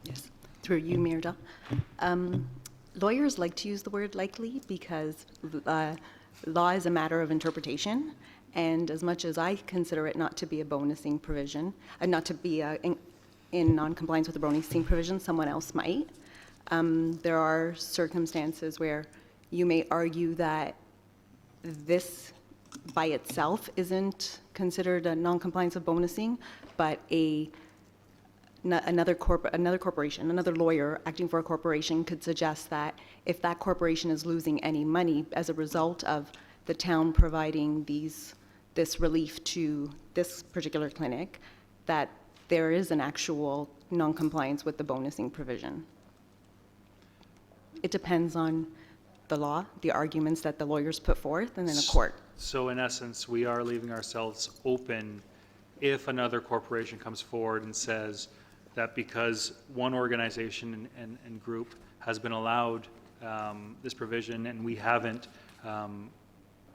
Yes, through you, Mayor Dahl. Lawyers like to use the word likely because law is a matter of interpretation, and as much as I consider it not to be a bonusing provision, not to be in non-compliance with the bonusing provision, someone else might. There are circumstances where you may argue that this by itself isn't considered a non-compliance of bonusing, but another corporation, another lawyer acting for a corporation could suggest that if that corporation is losing any money as a result of the town providing this relief to this particular clinic, that there is an actual non-compliance with the bonusing provision. It depends on the law, the arguments that the lawyers put forth, and then a court. So in essence, we are leaving ourselves open if another corporation comes forward and says that because one organization and group has been allowed this provision and we haven't,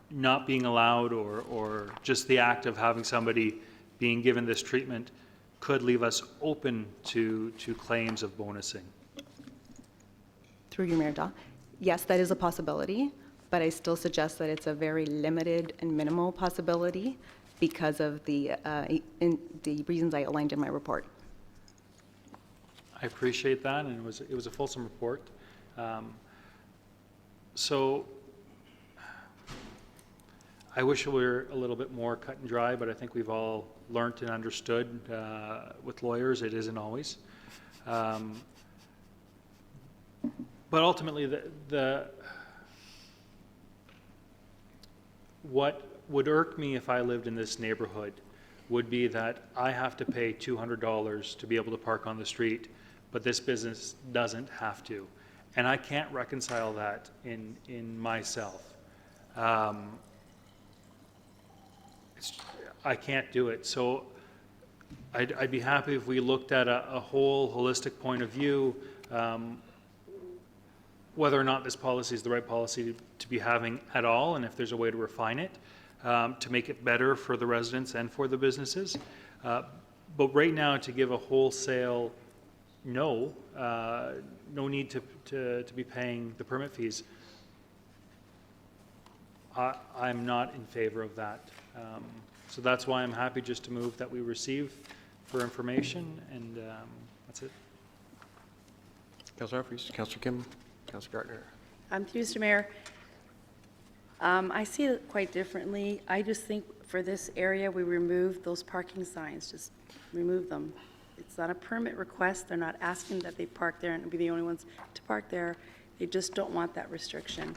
not being allowed or just the act of having somebody being given this treatment could leave us open to claims of bonusing. Through you, Mayor Dahl. Yes, that is a possibility, but I still suggest that it's a very limited and minimal possibility because of the reasons I outlined in my report. I appreciate that, and it was a fulsome report. So I wish it were a little bit more cut and dry, but I think we've all learned and understood with lawyers it isn't always. But ultimately, what would irk me if I lived in this neighborhood would be that I have to pay $200 to be able to park on the street, but this business doesn't have to. And I can't reconcile that in myself. I can't do it. So I'd be happy if we looked at a whole holistic point of view, whether or not this policy is the right policy to be having at all, and if there's a way to refine it to make it better for the residents and for the businesses. But right now, to give a wholesale no need to be paying the permit fees, I'm not in favor of that. So that's why I'm happy just to move that we receive for information, and that's it. Councillor Humphries, Councillor Kim, Councillor Gardner. Through Mr. Mayor, I see it quite differently. I just think for this area, we remove those parking signs, just remove them. It's not a permit request. They're not asking that they park there and be the only ones to park there. They just don't want that restriction.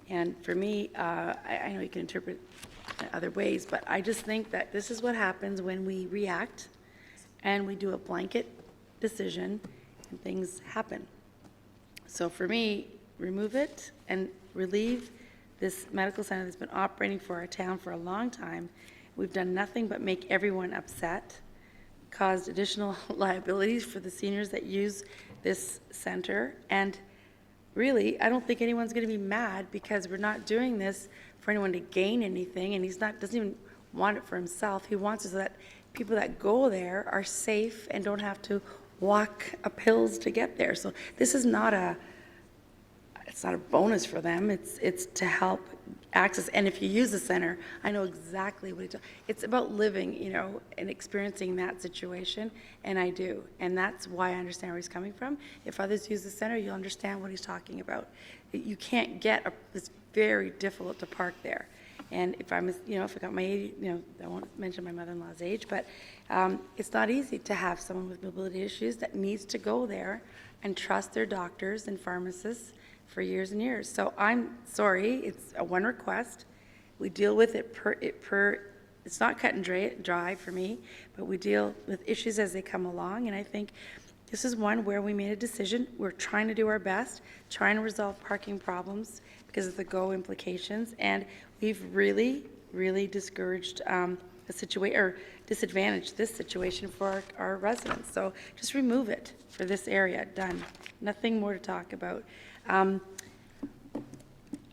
And for me, I know you can interpret it other ways, but I just think that this is what happens when we react and we do a blanket decision and things happen. So for me, remove it and relieve this medical center that's been operating for our town for a long time. We've done nothing but make everyone upset, caused additional liabilities for the seniors that use this center. And really, I don't think anyone's going to be mad because we're not doing this for anyone to gain anything, and doesn't even want it for himself. He wants it so that people that go there are safe and don't have to walk up hills to get there. So this is not it's not a bonus for them. It's to help access. And if you use the center, I know exactly what it's about living, and experiencing that situation, and I do. And that's why I understand where he's coming from. If others use the center, you'll understand what he's talking about. You can't get it's very difficult to park there. And if I'm, if I got my age, I won't mention my mother-in-law's age, but it's not easy to have someone with mobility issues that needs to go there and trust their doctors and pharmacists for years and years. So I'm sorry, it's a one request. We deal with it per it's not cut and dry for me, but we deal with issues as they come along, and I think this is one where we made a decision. We're trying to do our best, trying to resolve parking problems because of the GO implications, and we've really, really discouraged the situation, or disadvantaged this situation for our residents. So just remove it for this area, done. Nothing more to talk about.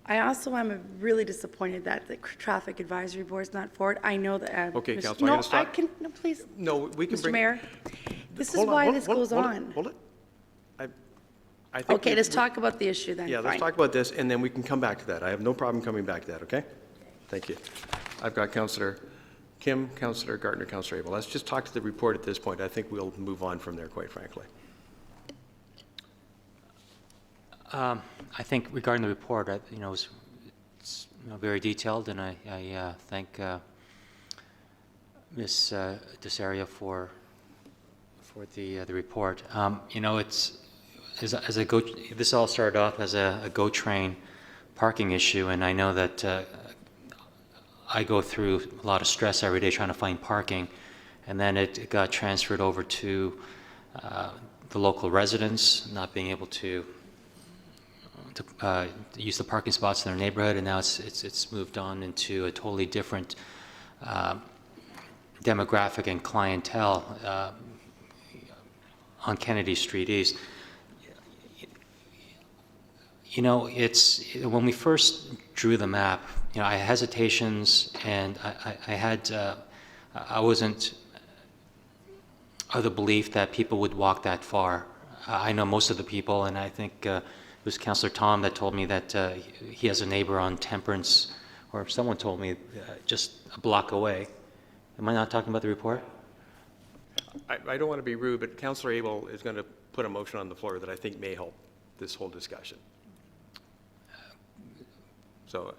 I also am really disappointed that the Traffic Advisory Board is not forward. I know that. Okay, Mr. Councillor, I'm no, gonna stop. I can, no, please. No, we can Mr. bring. Mayor, this is Hold on, why hold- this hold- goes hold it, on. Hold it. I think Okay, we- let's we- talk about the issue then. Yeah, let's Fine. talk about this, and then we can come back to that. I have no problem coming back to that, okay? Thank you. I've got Councillor Kim, Councillor Gartner, Councillor Abel. Let's just talk to the report at this point. I think we'll move on from there, quite frankly. I think regarding the report, it's very detailed, and I thank Ms. Desaria for the report. It's as a this all started off as a GO train parking issue, and I know that I go through a lot of stress every day trying to find parking, and then it got transferred over to the local residents not being able to use the parking spots in their neighborhood, and now it's moved on into a totally different demographic and clientele on Kennedy Street East. It's when we first drew the map, I had hesitations, and I wasn't of the belief that people would walk that far. I know most of the people, and I think it was Councillor Tom that told me that he has a neighbor on Temperance, or someone told me just a block away. Am I not talking about the report? I don't want to be rude, but Councillor Abel is going to put a motion on the floor that I think may help this whole discussion. So.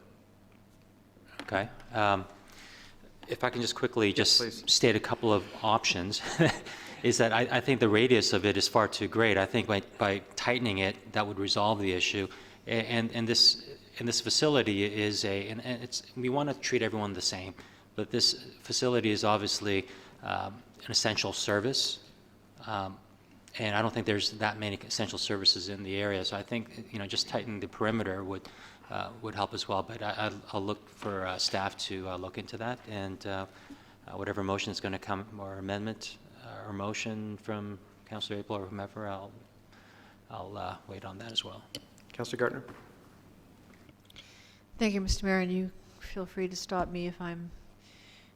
Okay. If I can just quickly state a couple of options, is that I think the radius of it is far too great. I think by tightening it, that would resolve the issue. And this facility is we want to treat everyone the same, but this facility is obviously an essential service. And I don't think there's that many essential services in the area. So I think, just tightening the perimeter would help as well. But I'll look for staff to look into that, and whatever motion is going to come, or amendment or motion from Councillor Abel or whomever, I'll wait on that as well. Councillor Gartner. Thank you, Mr. Mayor, and you feel free to stop me if I'm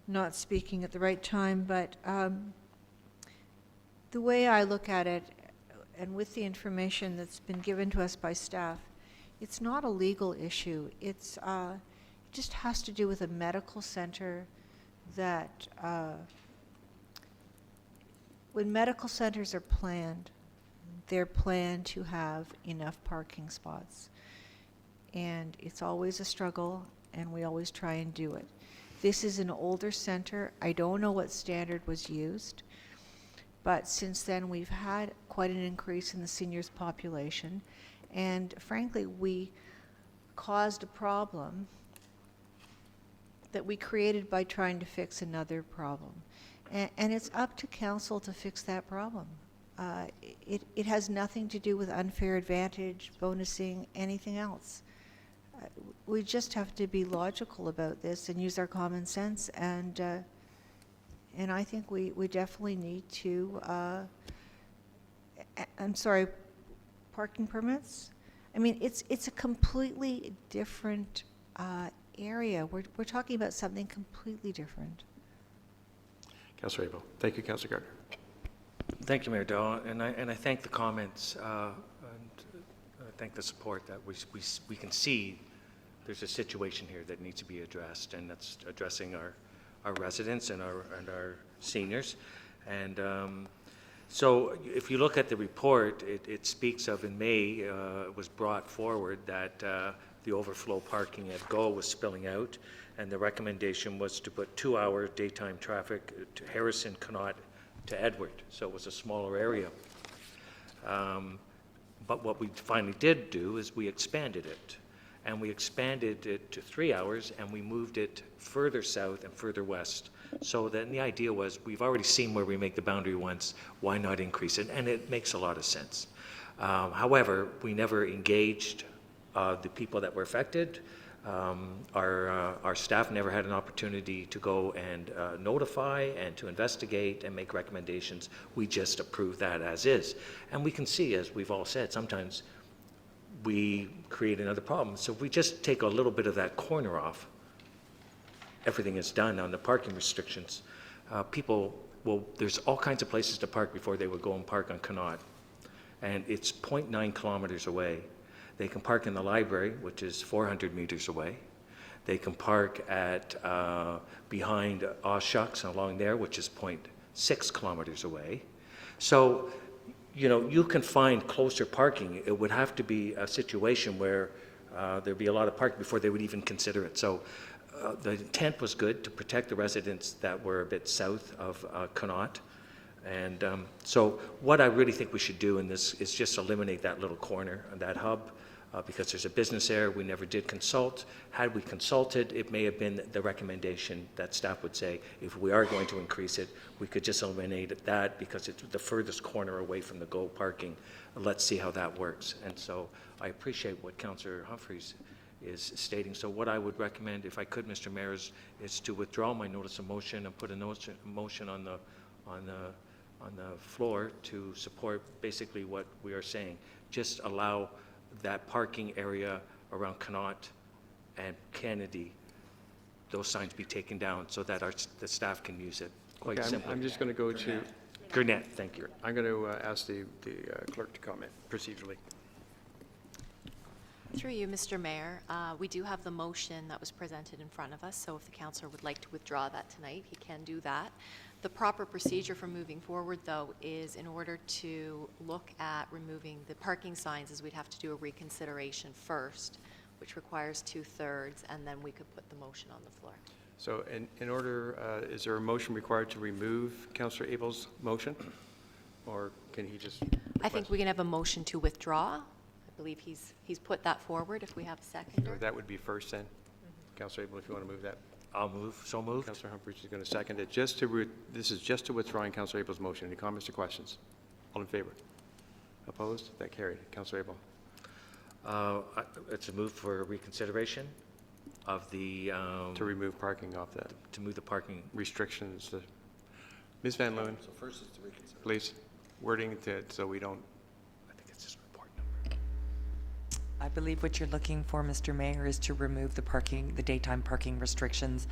not speaking at the right time, but the way I look at it, and with the information that's been given to us by staff, it's not a legal issue. It just has to do with a medical center that, when medical centers are planned, they're planned to have enough parking spots. And it's always a struggle, and we always try and do it. This is an older center. I don't know what standard was used, but since then we've had quite an increase in the seniors population, and frankly we caused a problem that we created by trying to fix another problem. And it's up to council to fix that problem. It has nothing to do with unfair advantage, bonusing, anything else. We just have to be logical about this and use our common sense, and I think we definitely need to, I'm sorry, parking permits? I mean, it's a completely different area. We're talking about something completely different. Councillor Abel. Thank you, Councillor Gartner. Thank you, Mayor Dahl, and I thank the comments, and I thank the support that we can see there's a situation here that needs to be addressed, and that's addressing our residents and our seniors. And so if you look at the report, it speaks of, in May, it was brought forward that the overflow parking at GO was spilling out, and the recommendation was to put 2-hour daytime traffic to Harrison, Connaught, to Edward, so it was a smaller area. But what we finally did do is we expanded it. and we expanded it to 3 hours, and we moved it further south and further west. So then the idea was, we've already seen where we make the boundary once, why not increase it? And it makes a lot of sense. However, we never engaged the people that were affected. Our staff never had an opportunity to go and notify and to investigate and make recommendations. We just approved that as is. And we can see, as we've all said, sometimes we create another problem. So if we just take a little bit of that corner off, everything is done on the parking restrictions. There's all kinds of places to park before they would go and park on Connaught. And it's 0.9 kilometers away. They can park in the library, which is 400 meters away. They can park at behind Aw Shucks along there, which is 0.6 kilometers away. So, you know, you can find closer parking. It would have to be a situation where there'd be a lot of parking before they would even consider it. So the intent was good, to protect the residents that were a bit south of Connaught. And so what I really think we should do in this is just eliminate that little corner, that hub, because there's a business there. We never did consult. Had we consulted, it may have been the recommendation that staff would say, if we are going to increase it, we could just eliminate that because it's the furthest corner away from the GO parking. Let's see how that works. And so I appreciate what Councillor Humphreys is stating. So what I would recommend, if I could, Mr. Mayor, is to withdraw my notice of motion and put a motion on the floor to support basically what we are saying. Just allow that parking area around Connaught and Kennedy, those signs be taken down so that the staff can use it. Quite simply. I'm just going to go to Gurnett, thank you. I'm going to ask the clerk to comment procedurally. Through you, Mr. Mayor, we do have the motion that was presented in front of us, so if the councillor would like to withdraw that tonight, he can do that. The proper procedure for moving forward, though, is in order to look at removing the parking signs, is we'd have to do a reconsideration first, which requires 2/3, and then we could put the motion on the floor. So in order, is there a motion required to remove Councillor Abel's motion? Or can he just I think we can have a motion to withdraw. I believe he's put that forward, if we have a seconder. That would be first then. Councillor Abel, if you want to move that. I'll move. So moved. Councillor Humphreys is going to second it. This is just to withdrawing Councillor Abel's motion. Any comments or questions? All in favor? Opposed? That carried. Councillor Abel. It's a move for reconsideration of the... to remove parking off that. To move the parking... restrictions. Ms. Van Leeuwen. So first is to reconsider. Please, wording so we don't... I think it's just an important number. I believe what you're looking for, Mr. Mayor, is to remove the daytime parking restrictions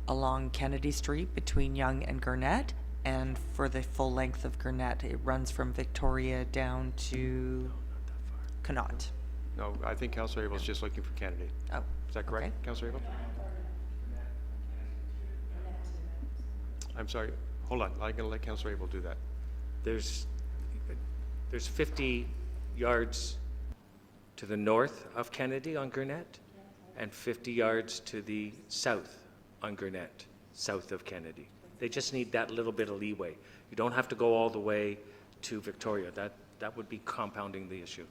along Kennedy Street between Yonge and Gurnett, and for the full length of Gurnett, it runs from Victoria down to Connaught. No, I think Councillor Abel is just looking for candidate. Oh, is that correct, okay. Councillor Abel? I'm sorry. Hold on. I'm going to let Councillor Abel do that. There's 50 yards to the north of Kennedy on Gurnett and 50 yards to the south on Gurnett, south of Kennedy. They just need that little bit of leeway. You don't have to go all the way to Victoria. That would be compounding the issue.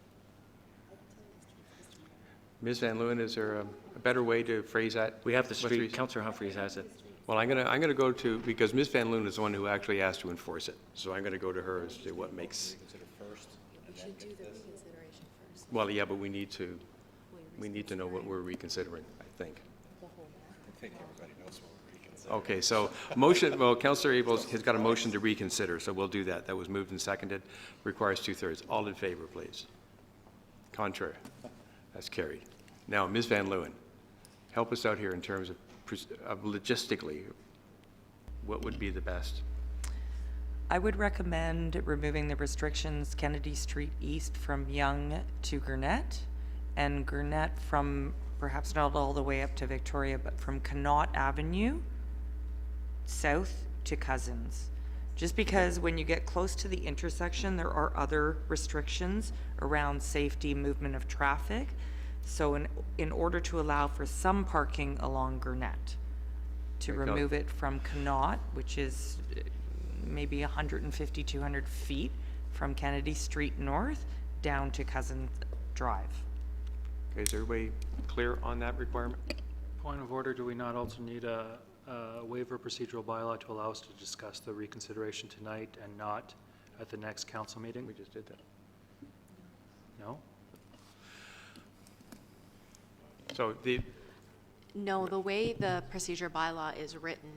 Ms. Van Leeuwen, is there a better way to phrase that? We have the street. Councillor Humphreys has it. Well, I'm going to go to, because Ms. Van Leeuwen is the one who actually asked to enforce it. So I'm going to go to her as to what makes... You should do the reconsideration first. Well, yeah, but we need to know what we're reconsidering, I think. I think everybody knows what we're reconsidering. Okay, so motion, well, Councillor Abel has got a motion to reconsider, so we'll do that. That was moved and seconded. Requires 2/3. All in favor, please. Contrary. That's carried. Now, Ms. Van Leeuwen, help us out here in terms of logistically, what would be the best? I would recommend removing the restrictions Kennedy Street East from Yonge to Gurnett, and Gurnett from perhaps not all the way up to Victoria, but from Connaught Avenue south to Cousins. Just because when you get close to the intersection, there are other restrictions around safety, movement of traffic. So in order to allow for some parking along Gurnett, to remove it from Connaught, which is maybe 150, 200 feet from Kennedy Street North down to Cousins Drive. Okay, is everybody clear on that requirement? Point of order, do we not also need a waiver procedural bylaw to allow us to discuss the reconsideration tonight and not at the next council meeting? We just did that. No? So the, No, the way the procedure bylaw is written,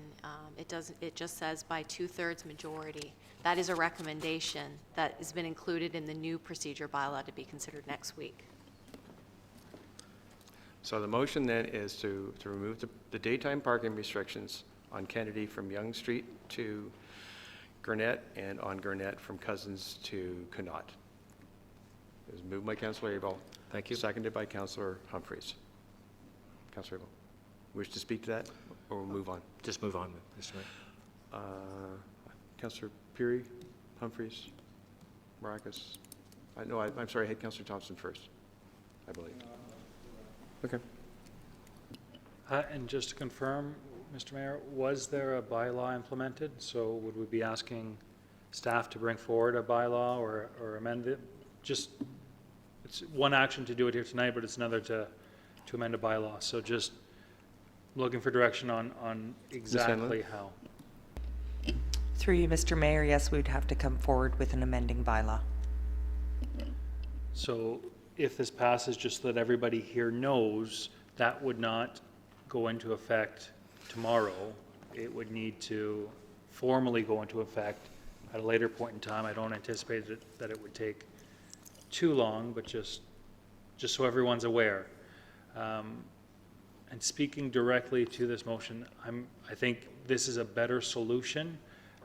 it just says by 2/3 majority. That is a recommendation that has been included in the new procedure bylaw to be considered next week. so the motion then is to remove the daytime parking restrictions on Kennedy from Yonge Street to Gurnett and on Gurnett from Cousins to Connaught. It was moved by Councillor Abel. Thank you. Seconded by Councillor Humphreys. Councillor Abel, wish to speak to that, or we'll move on? Just move on, Mr. Mayor. Councillor Peary, Humphreys, Maracus. No, I'm sorry, I had Councillor Thompson first, I believe. Okay. And just to confirm, Mr. Mayor, was there a bylaw implemented? So would we be asking staff to bring forward a bylaw or amend it? Just, it's one action to do it here tonight, but it's another to amend a bylaw. So just looking for direction on exactly how. Through you, Mr. Mayor, yes, we'd have to come forward with an amending bylaw. So if this passes, just so that everybody here knows, that would not go into effect tomorrow. It would need to formally go into effect at a later point in time. I don't anticipate that it would take too long, but just so everyone's aware. And speaking directly to this motion, I think this is a better solution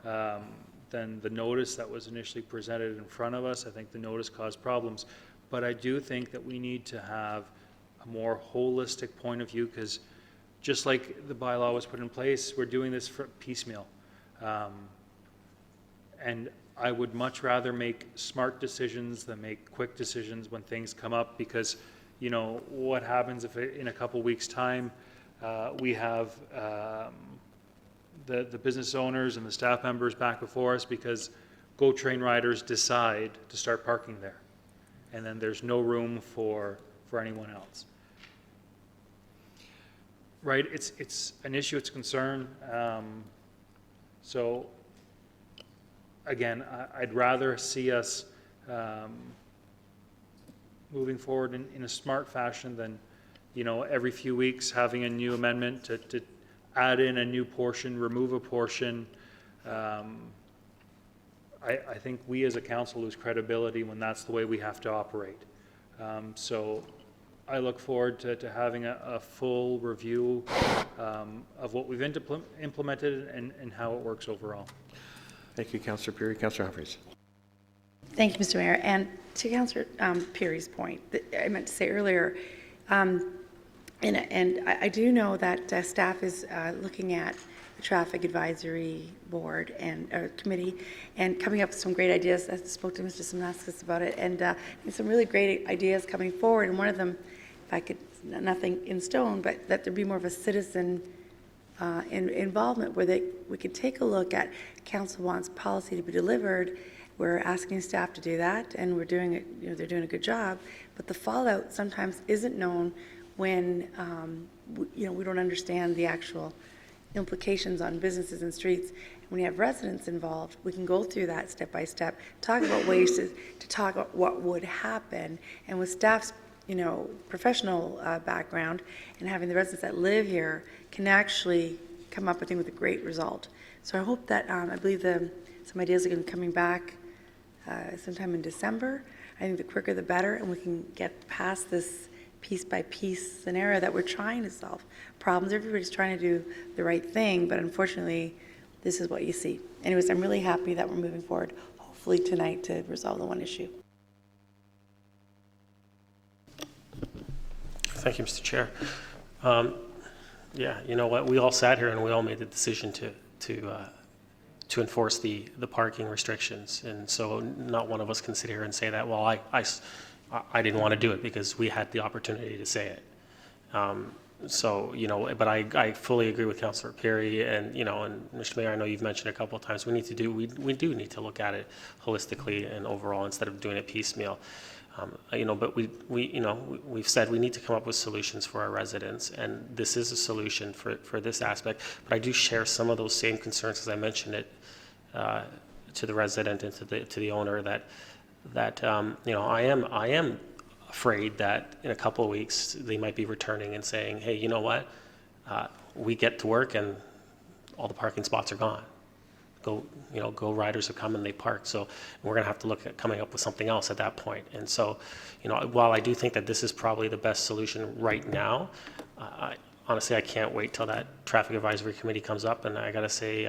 than the notice that was initially presented in front of us. I think the notice caused problems, but I do think that we need to have a more holistic point of view, because just like the bylaw was put in place, we're doing this for piecemeal. And I would much rather make smart decisions than make quick decisions when things come up, because you know what happens if in a couple weeks' time we have the business owners and the staff members back before us because GO train riders decide to start parking there, and then there's no room for anyone else. Right? It's an issue. It's a concern. So again, I'd rather see us moving forward in a smart fashion than, you know, every few weeks having a new amendment to add in a new portion, remove a portion. I think we as a council lose credibility when that's the way we have to operate. So I look forward to having a full review of what we've implemented and how it works overall. Thank you, Councillor Peary. Councillor Humphreys. Thank you, Mr. Mayor. And to Councillor Peary's point, I meant to say earlier, and I do know that staff is looking at the Traffic Advisory Board and Committee and coming up with some great ideas. I spoke to Mr. Simnaskis about it, and some really great ideas coming forward. And one of them, if I could, nothing in stone, but that there be more of a citizen involvement where we could take a look at council wants policy to be delivered. We're asking staff to do that, and we're doing it. You know, they're doing a good job, but the fallout sometimes isn't known when we don't understand the actual implications on businesses and streets. When you have residents involved, we can go through that step by step, talk about ways to talk about what would happen, and with staff's professional background and having the residents that live here can actually come up, I think, with a great result. So I hope that I believe some ideas are going to be coming back sometime in December. I think the quicker the better, and we can get past this piece by piece scenario that we're trying to solve problems. Everybody's trying to do the right thing, but unfortunately, this is what you see. Anyways, I'm really happy that we're moving forward, hopefully tonight, to resolve the one issue. Thank you, Mr. Chair. Yeah, you know what? We all sat here and we all made the decision to enforce the parking restrictions, and so not one of us can sit here and say that, well, I didn't want to do it because we had the opportunity to say it. So, but I fully agree with Councillor Perry, and, and Mr. Mayor, I know you've mentioned a couple of times, we do need to look at it holistically and overall instead of doing it piecemeal. But we've said we need to come up with solutions for our residents, and this is a solution for this aspect. But I do share some of those same concerns, as I mentioned it to the resident and to the owner, that I am afraid that in a couple of weeks they might be returning and saying, hey, you know what, we get to work and all the parking spots are gone. Go riders have come and they park. So we're going to have to look at coming up with something else at that point. And so, while I do think that this is probably the best solution right now, honestly, I can't wait till that traffic advisory committee comes up. And I got to say,